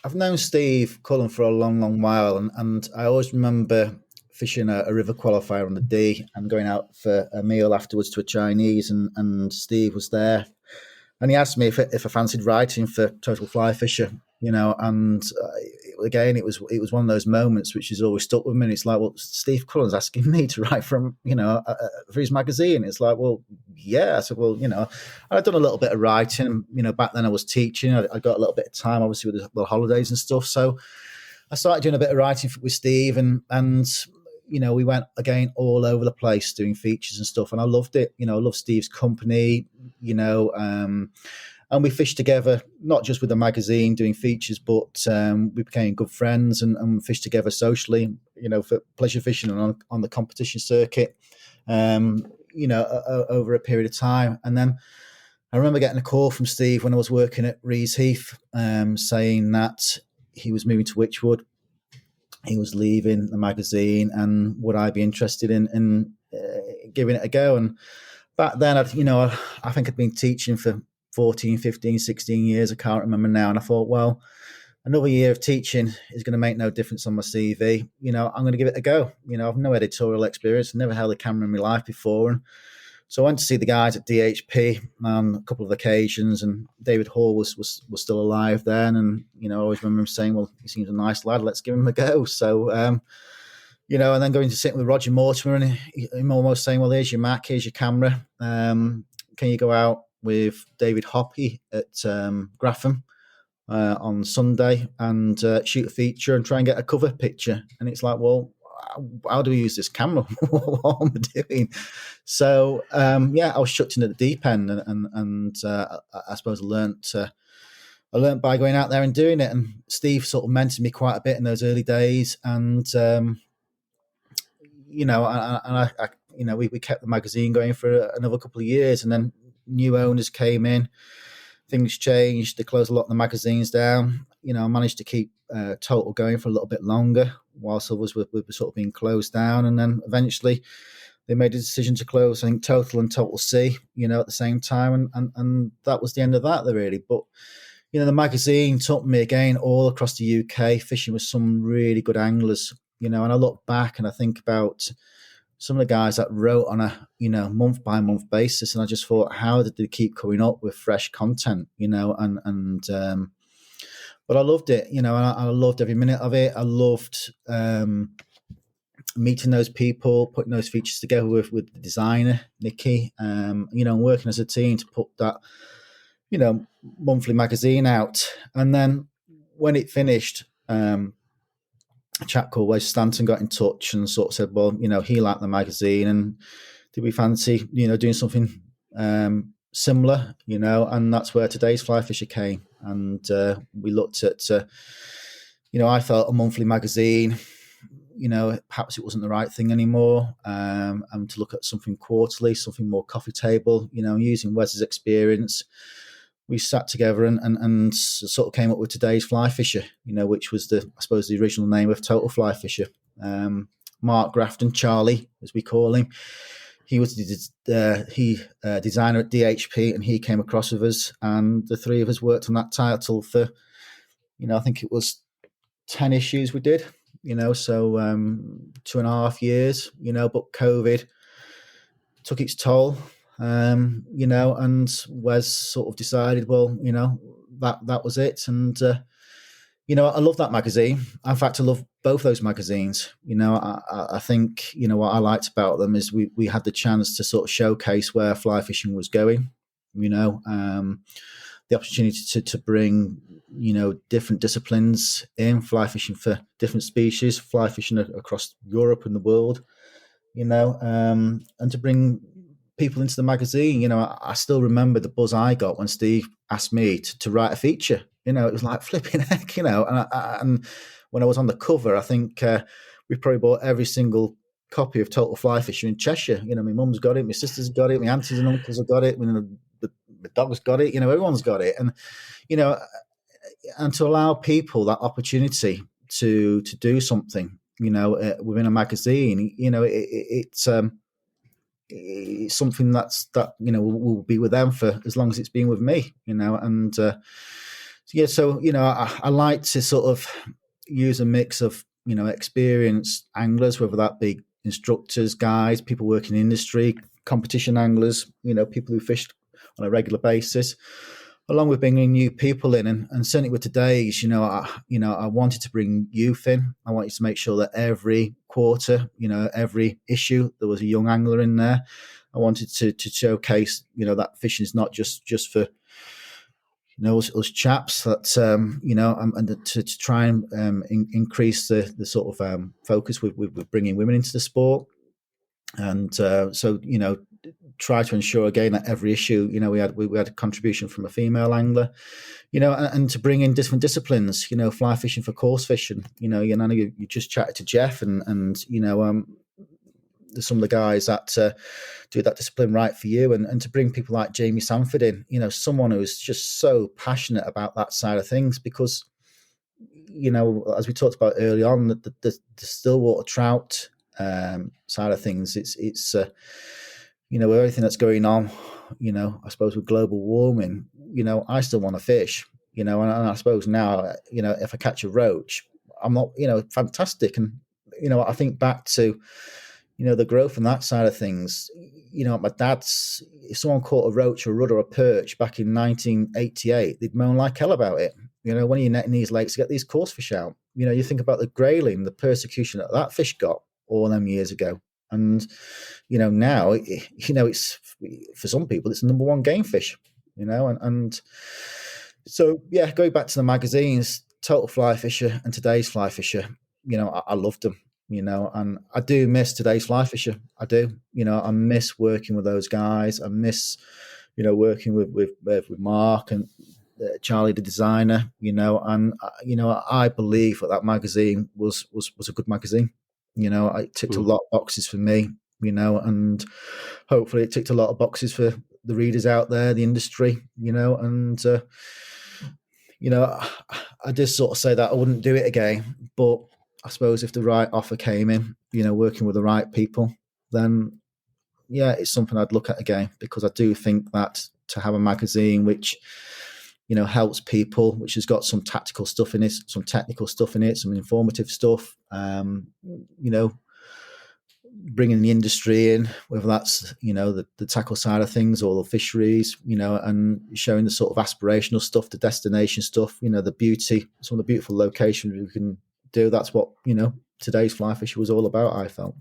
I've known Steve Cullen for a long while, and I always remember fishing a river qualifier on the D and going out for a meal afterwards to a Chinese, and Steve was there, and he asked me if I fancied writing for Total Fly Fisher, and again, it was one of those moments which has always stuck with me. And it's like, well, Steve Cullen's asking me to write for him, for his magazine. It's like, well, yeah. I said, well, I'd done a little bit of writing. Back then I was teaching. I got a little bit of time, obviously, with the holidays and stuff. So I started doing a bit of writing with Steve, and we went again all over the place doing features and stuff, and I loved it. I love Steve's company, and we fished together, not just with the magazine doing features, but we became good friends and fished together socially, for pleasure fishing and on the competition circuit, over a period of time. And then I remember getting a call from Steve when I was working at Rees Heath, saying that he was moving to Wychwood. He was leaving the magazine, and would I be interested in giving it a go? And back then, I think I'd been teaching for 14, 15, 16 years. I can't remember now. And I thought, well, another year of teaching is going to make no difference on my CV. I'm going to give it a go. I've no editorial experience, never held a camera in my life before. And so I went to see the guys at DHP on a couple of occasions, and David Hall was still alive then. And, I always remember him saying, well, he seems a nice lad, let's give him a go. So, and then going to sit with Roger Mortimer, and him almost saying, well, here's your Mac, here's your camera. Can you go out with David Hoppy at Grafham on Sunday and shoot a feature and try and get a cover picture? And it's like, well, how do we use this camera? What am I doing? So I was chucked into the deep end, and I suppose I learned by going out there and doing it. And Steve sort of mentored me quite a bit in those early days, and we kept the magazine going for another couple of years, and then new owners came in, things changed, they closed a lot of the magazines down, I managed to keep Total going for a little bit longer whilst others were sort of being closed down. And then eventually they made a decision to close, I think, Total and Total C, at the same time. And that was the end of that, really. But, the magazine took me again all across the UK, fishing with some really good anglers, and I look back and I think about some of the guys that wrote on a, month by month basis. And I just thought, how did they keep coming up with fresh content, but I loved it, and I loved every minute of it. I loved meeting those people, putting those features together with the designer, Nikki, and working as a team to put that, monthly magazine out. And then when it finished, a chap called Wes Stanton got in touch and sort of said, well, he liked the magazine and did we fancy, doing something similar, and that's where Today's Fly Fisher came. And we looked at, I felt a monthly magazine, perhaps it wasn't the right thing anymore, and to look at something quarterly, something more coffee table, using Wes's experience. We sat together and sort of came up with Today's Fly Fisher, which was the original name of Total Fly Fisher. Mark Grafton, Charlie, as we call him, he was the designer at DHP, and he came across with us, and the three of us worked on that title for, I think it was 10 issues we did, so 2.5 years, but COVID took its toll. And Wes sort of decided, well, that was it. And, I love that magazine. In fact, I love both those magazines. I think, what I liked about them is we had the chance to sort of showcase where fly fishing was going, the opportunity to bring, different disciplines in, fly fishing for different species, fly fishing across Europe and the world, and to bring people into the magazine. I still remember the buzz I got when Steve asked me to write a feature. It was like flipping heck, and when I was on the cover, I think we probably bought every single copy of Total Fly Fisher in Cheshire. My mum's got it, my sister's got it, my aunties and uncles have got it, the dog's got it, everyone's got it. And, and to allow people that opportunity to do something, within a magazine, it's something that will be with them for as long as it's been with me, and so I like to sort of use a mix of experienced anglers, whether that be instructors, guides, people working in industry, competition anglers, people who fished on a regular basis, along with bringing new people in. And certainly with Today's, I wanted to bring youth in. I wanted to make sure that every quarter, every issue, there was a young angler in there. I wanted to showcase, that fishing is not just for, us chaps, that, and to try and increase the sort of focus with bringing women into the sport. And so, try to ensure again that every issue, we had a contribution from a female angler, and to bring in different disciplines, fly fishing for course fishing, you just chatted to Jeff and some of the guys that do that discipline right for you, and to bring people like Jamie Sanford in, someone who's just so passionate about that side of things, because, as we talked about early on, the stillwater trout side of things, it's with everything that's going on, I suppose with global warming, I still want to fish, and I suppose now, if I catch a roach, I'm not, fantastic. And, I think back to, the growth and that side of things, my dad's, if someone caught a roach or a rudd or a perch back in 1988, they'd moan like hell about it. When you're netting these lakes to get these coarse fish out, you think about the grayling, the persecution that fish got all them years ago. And, now, it's, for some people, it's the number one game fish, and so, yeah, going back to the magazines, Total Fly Fisher and Today's Fly Fisher, I loved them, and I do miss Today's Fly Fisher. I do, I miss working with those guys. I miss, working with Mark and Charlie, the designer, and, I believe that magazine was a good magazine. It ticked a lot of boxes for me, and hopefully it ticked a lot of boxes for the readers out there, the industry, and, I just sort of say that I wouldn't do it again. But I suppose if the right offer came in, working with the right people, then yeah, it's something I'd look at again, because I do think that to have a magazine which helps people, which has got some tactical stuff in it, some technical stuff in it, some informative stuff, bringing the industry in, whether that's the tackle side of things or the fisheries, and showing the sort of aspirational stuff, the destination stuff, the beauty, some of the beautiful locations we can do. That's what today's fly fishing was all about, I felt.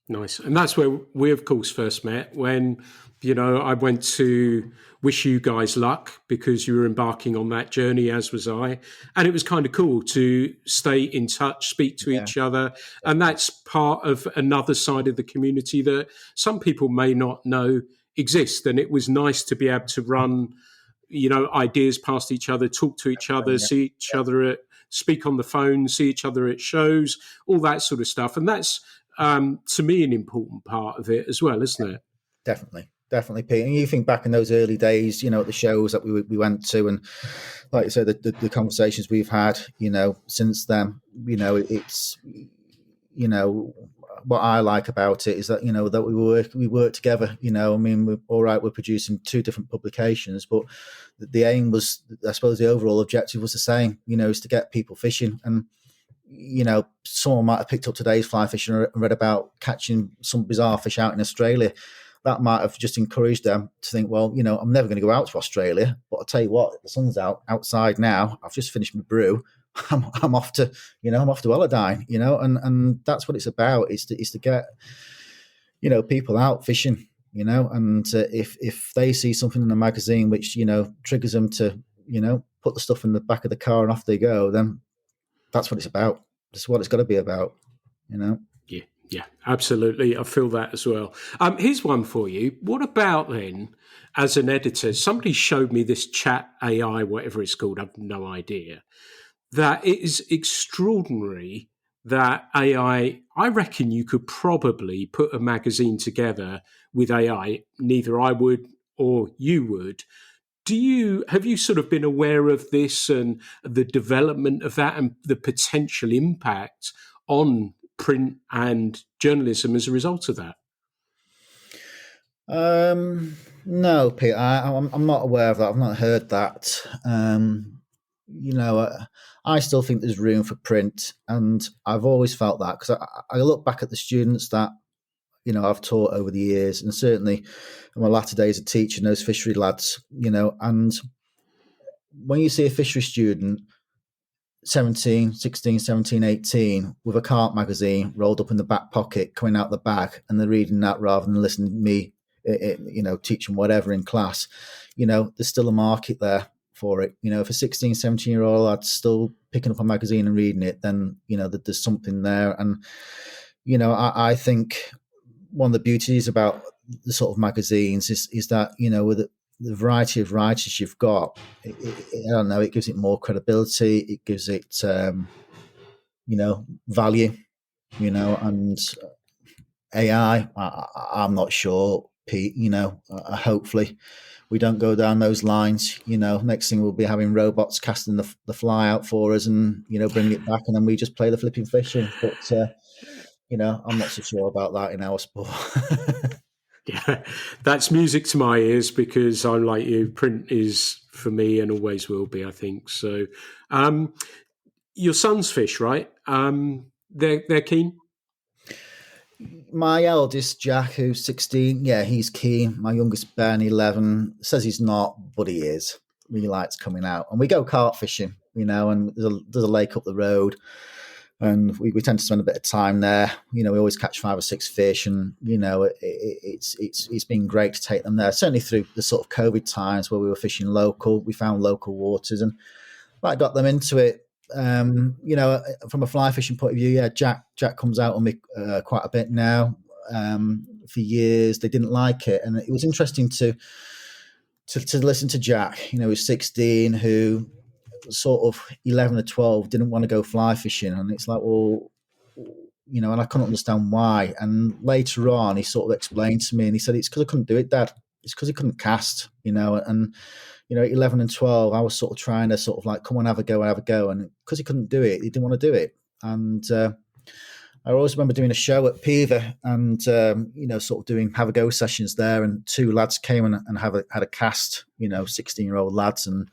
Nice. And that's where we, of course, first met when, I went to wish you guys luck because you were embarking on that journey, as was I. And it was kind of cool to stay in touch, speak to each other. And that's part of another side of the community that some people may not know exist. And it was nice to be able to run, ideas past each other, talk to each other, see each other speak on the phone, see each other at shows, all that sort of stuff. And that's, to me, an important part of it as well, isn't it? Definitely, Pete. And you think back in those early days, at the shows that we went to, and like you said, the conversations we've had, since then, it's, what I like about it is that, that we work together, I mean, we're producing two different publications, but the aim was, I suppose the overall objective was the same, is to get people fishing. And someone might have picked up today's fly fishing and read about catching some bizarre fish out in Australia. That might have just encouraged them to think, well, I'm never going to go out to Australia, but I'll tell you what, the sun's outside now. I've just finished my brew. I'm off to, I'm off to Elladine, and that's what it's about. Is to get, people out fishing, and if they see something in a magazine which, triggers them to, put the stuff in the back of the car and off they go, then that's what it's about. That's what it's got to be about, Yeah, absolutely. I feel that as well. Here's one for you. What about then, as an editor, somebody showed me this chat AI, whatever it's called, I've no idea, that it is extraordinary that I reckon you could probably put a magazine together with AI. Neither I would or you would. Have you sort of been aware of this and the development of that and the potential impact on print and journalism as a result of that? No, Pete, I'm not aware of that. I've not heard that. I still think there's room for print, and I've always felt that because I look back at the students that I've taught over the years, and certainly in my latter days of teaching those fishery lads, and when you see a fishery student 17, 16, 17, 18 with a carp magazine rolled up in the back pocket coming out the bag, and they're reading that rather than listening to me, teaching whatever in class, there's still a market there for it. If a 16, 17-year-old lad's still picking up a magazine and reading it, then, that there's something there. And, I think one of the beauties about the sort of magazines is that, with the variety of writers you've got, I don't know, it gives it more credibility. It gives it, value, and AI, I'm not sure, Pete, hopefully we don't go down those lines. Next thing we'll be having robots casting the fly out for us and, bringing it back, and then we just play the flipping fishing. But, I'm not so sure about that in our sport. Yeah, that's music to my ears because I'm like you. Print is for me and always will be, I think. So, your sons fish, right? They're keen. My eldest Jack, who's 16, yeah, he's keen. My youngest Ben, 11, says he's not, but he is. Really likes coming out, and we go carp fishing, and there's a lake up the road. And we tend to spend a bit of time there. We always catch 5 or 6 fish, and it's been great to take them there. Certainly through the sort of COVID times where we were fishing local, we found local waters, and that got them into it. From a fly fishing point of view, yeah, Jack comes out on me quite a bit now. For years, they didn't like it, and it was interesting to listen to Jack. Who's 16, who sort of 11 or 12 didn't want to go fly fishing, and it's like, well, and I couldn't understand why. And later on he sort of explained to me, and he said, it's because I couldn't do it, Dad. it's because he couldn't cast, and 11 and 12, I was sort of trying to sort of like, come on, have a go, and because he couldn't do it, he didn't want to do it. And I always remember doing a show at Pever and, sort of doing have a go sessions there. And two lads came and had a cast, 16-year-old lads. And,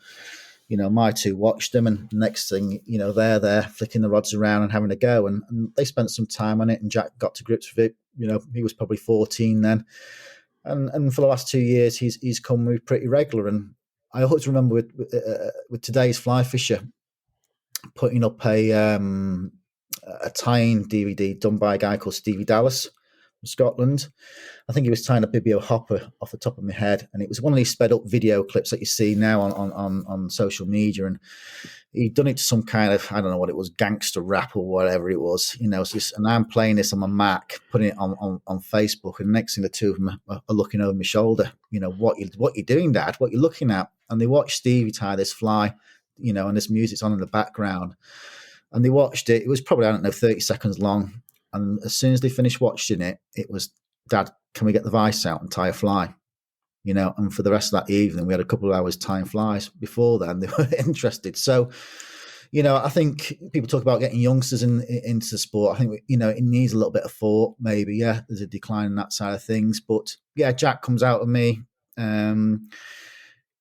my two watched them. And next thing, they're there flicking the rods around and having a go. And they spent some time on it. And Jack got to grips with it. He was probably 14 then. And for the last 2 years, he's come with pretty regular. And I always remember with today's fly fisher putting up a tying DVD done by a guy called Stevie Dallas from Scotland. I think he was tying a bibio hopper off the top of my head, and it was one of these sped up video clips that you see now on social media. And he'd done it to some kind of, I don't know what it was, gangster rap or whatever it was, and I'm playing this on my Mac, putting it on Facebook, and next thing the two of them are looking over my shoulder, what you doing, Dad? What you looking at? And they watched Stevie tie this fly, and this music's on in the background. And they watched it. It was probably, 30 seconds long. And as soon as they finished watching it, it was, Dad, can we get the vice out and tie a fly? And for the rest of that evening, we had a couple of hours tying flies. Before then, they were interested. So, I think people talk about getting youngsters into the sport. I think, it needs a little bit of thought, maybe. Yeah, there's a decline in that side of things. But, yeah, Jack comes out of me.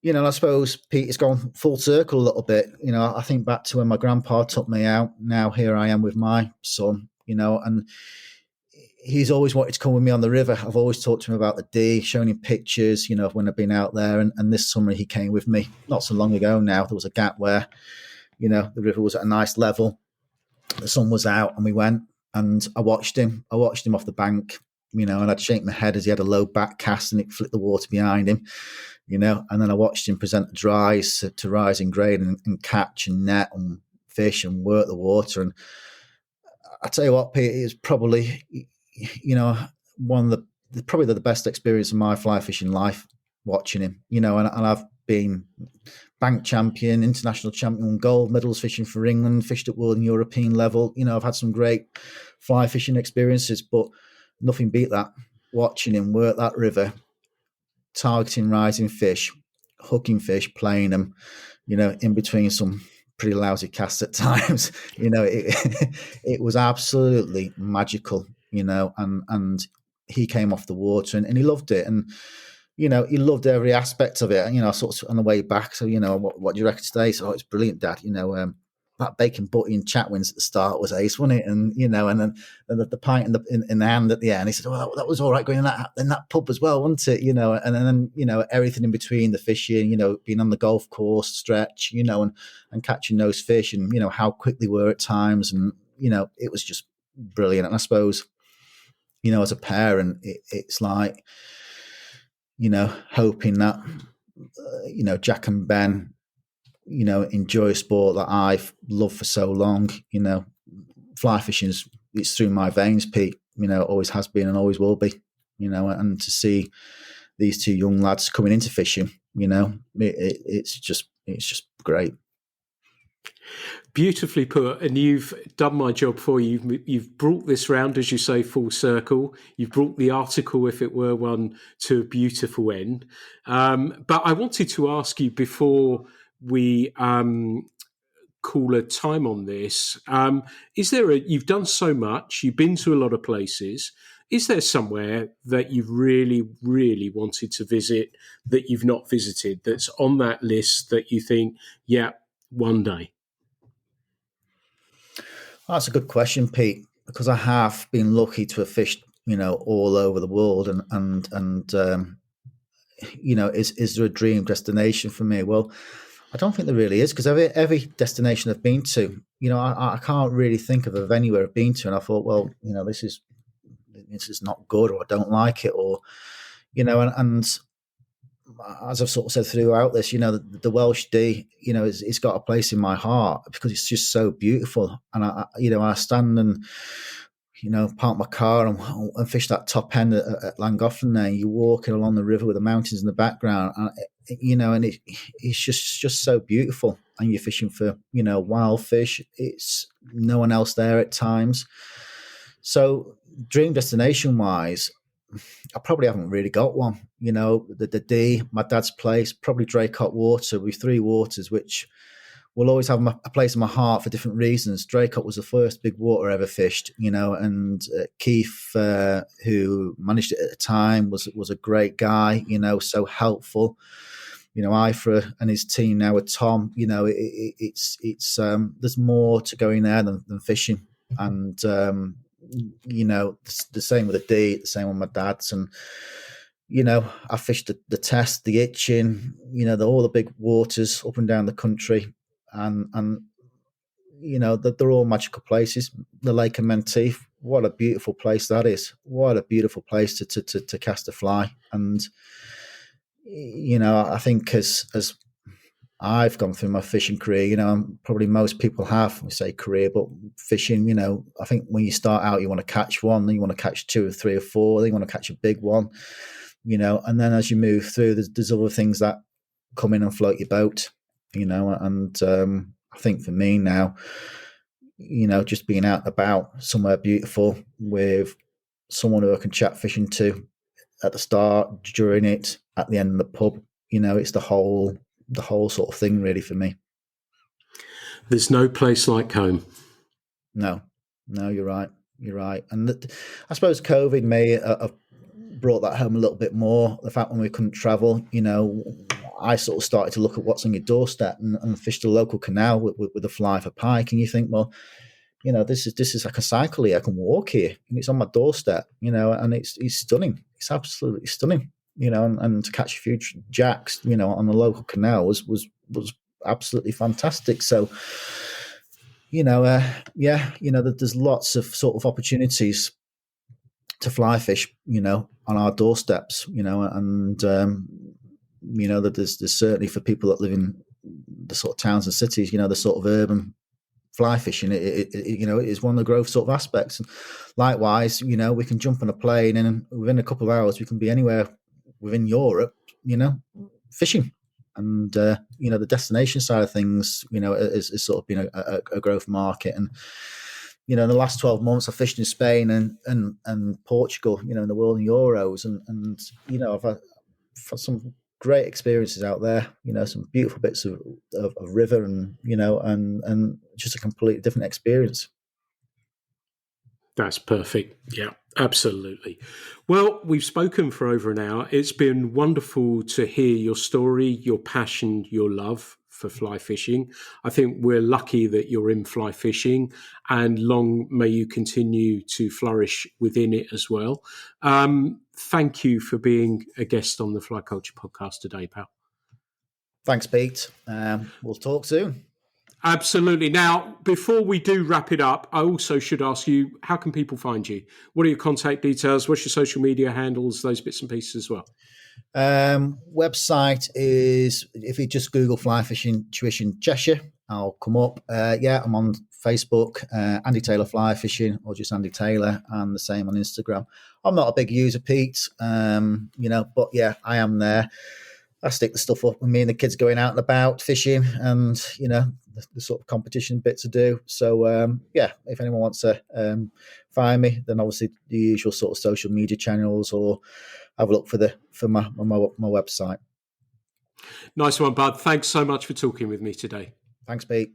I suppose, Pete, it's gone full circle a little bit. I think back to when my grandpa took me out. Now here I am with my son, and he's always wanted to come with me on the river. I've always talked to him about the D, showing him pictures, of when I've been out there. And this summer he came with me not so long ago now. There was a gap where, the river was at a nice level. The sun was out and we went and I watched him. Off the bank, and I'd shake my head as he had a low back cast and it flicked the water behind him. And then I watched him present the dries to rise and grade and catch and net and fish and work the water. And I tell you what, Pete, it was probably, one of probably the best experience of my fly fishing life, watching him, and I've been bank champion, international champion, gold medals fishing for England, fished at world and European level. I've had some great fly fishing experiences, but nothing beat that, watching him work that river, targeting rising fish, hooking fish, playing them, in between some pretty lousy casts at times. It was absolutely magical, and he came off the water and he loved it. And, he loved every aspect of it. And, sort of on the way back. So, what do you reckon today? So, it's brilliant, Dad. That bacon butty and chatwins at the start was ace, wasn't it? And and then the pint in the hand at the end. He said, "Oh, that was all right going in that pub as well, wasn't it?" And then everything in between, the fishing, being on the golf course stretch, and catching those fish, and how quick they were at times, and it was just brilliant. And I suppose, as a parent, it's like, hoping that Jack and Ben, enjoy a sport that I've loved for so long. Fly fishing it's through my veins, Pete. Always has been and always will be. And to see these two young lads coming into fishing, it's just great. Beautifully put, and you've done my job for you. You've brought this round, as you say, full circle. You've brought the article, if it were one, to a beautiful end. But I wanted to ask you before we call a time on this. Is there you've done so much, you've been to a lot of places. Is there somewhere that you've really, really wanted to visit that you've not visited, that's on that list that you think, yeah, one day? That's a good question, Pete, because I have been lucky to have fished, all over the world, and is there a dream destination for me? Well, I don't think there really is, because every destination I've been to, I can't really think of a venue where I've been to, and I thought, well, this is not good, or I don't like it, or and as I've sort of said throughout this, the Welsh D, it's got a place in my heart because it's just so beautiful. And I stand and, park my car and fish that top end at Llangollen there. You're walking along the river with the mountains in the background, and it's just so beautiful. And you're fishing for, wild fish. It's no one else there at times. So dream destination wise, I probably haven't really got one. The D, my dad's place, probably Draycott Water with 3 waters, which will always have a place in my heart for different reasons. Draycott was the first big water I ever fished, and Keith, who managed it at the time, was a great guy, so helpful. Ifra and his team now with Tom, it's there's more to going there than fishing. And, the same with the D, the same with my dad's. And, I fished the Test, the Itchin, all the big waters up and down the country. And they're all magical places. The Lake of Menteith, what a beautiful place that is. What a beautiful place to cast a fly. And, I think as I've gone through my fishing career, probably most people have, we say career, but fishing, I think when you start out, you want to catch one, then you want to catch 2 or 3 or 4, then you want to catch a big one, and then as you move through, there's other things that come in and float your boat, and I think for me now, just being out and about somewhere beautiful with someone who I can chat fishing to at the start, during it, at the end of the pub, it's the whole sort of thing really for me. There's no place like home. No, you're right. And I suppose COVID may have brought that home a little bit more. The fact when we couldn't travel, I sort of started to look at what's on your doorstep and fish the local canal with a fly for pike. And you think, well, this is like a cycle here. I can walk here, and it's on my doorstep. And it's stunning. It's absolutely stunning. And to catch a few jacks, on the local canal was absolutely fantastic. So, there's lots of sort of opportunities to fly fish, on our doorsteps, and that there's certainly for people that live in the sort of towns and cities, the sort of urban fly fishing, it is one of the growth sort of aspects. And likewise, we can jump on a plane and within a couple of hours we can be anywhere within Europe, fishing. And the destination side of things, is sort of been a growth market. And in the last 12 months, I fished in Spain and Portugal, in the World Euros, and I've had some great experiences out there. Some beautiful bits of river, and and just a completely different experience. That's perfect. Yeah, absolutely. Well, we've spoken for over an hour. It's been wonderful to hear your story, your passion, your love for fly fishing. I think we're lucky that you're in fly fishing, and long may you continue to flourish within it as well. Thank you for being a guest on the Fly Culture podcast today, pal. Thanks, Pete. We'll talk soon. Absolutely. Now, before we do wrap it up, I also should ask you, how can people find you? What are your contact details? What's your social media handles? Those bits and pieces as well. Website is, if you just Google Fly Fishing Tuition Cheshire, I'll come up. I'm on Facebook, Andy Taylor Fly Fishing, or just Andy Taylor, and the same on Instagram. I'm not a big user, Pete, but yeah, I am there. I stick the stuff up with me and the kids going out and about fishing, and the sort of competition bit to do. So if anyone wants to find me, then obviously the usual sort of social media channels, or have a look for my website. Nice one, bud. Thanks so much for talking with me today. Thanks, Pete.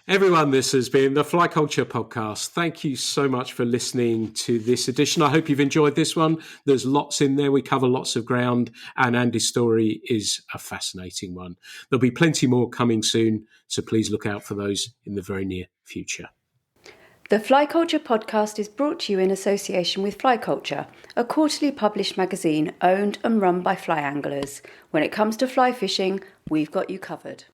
Everyone, this has been the Fly Culture Podcast. Thank you so much for listening to this edition. I hope you've enjoyed this one. There's lots in there. We cover lots of ground, and Andy's story is a fascinating one. There'll be plenty more coming soon, so please look out for those in the very near future. The Fly Culture Podcast is brought to you in association with Fly Culture, a quarterly published magazine owned and run by fly anglers. When it comes to fly fishing, we've got you covered.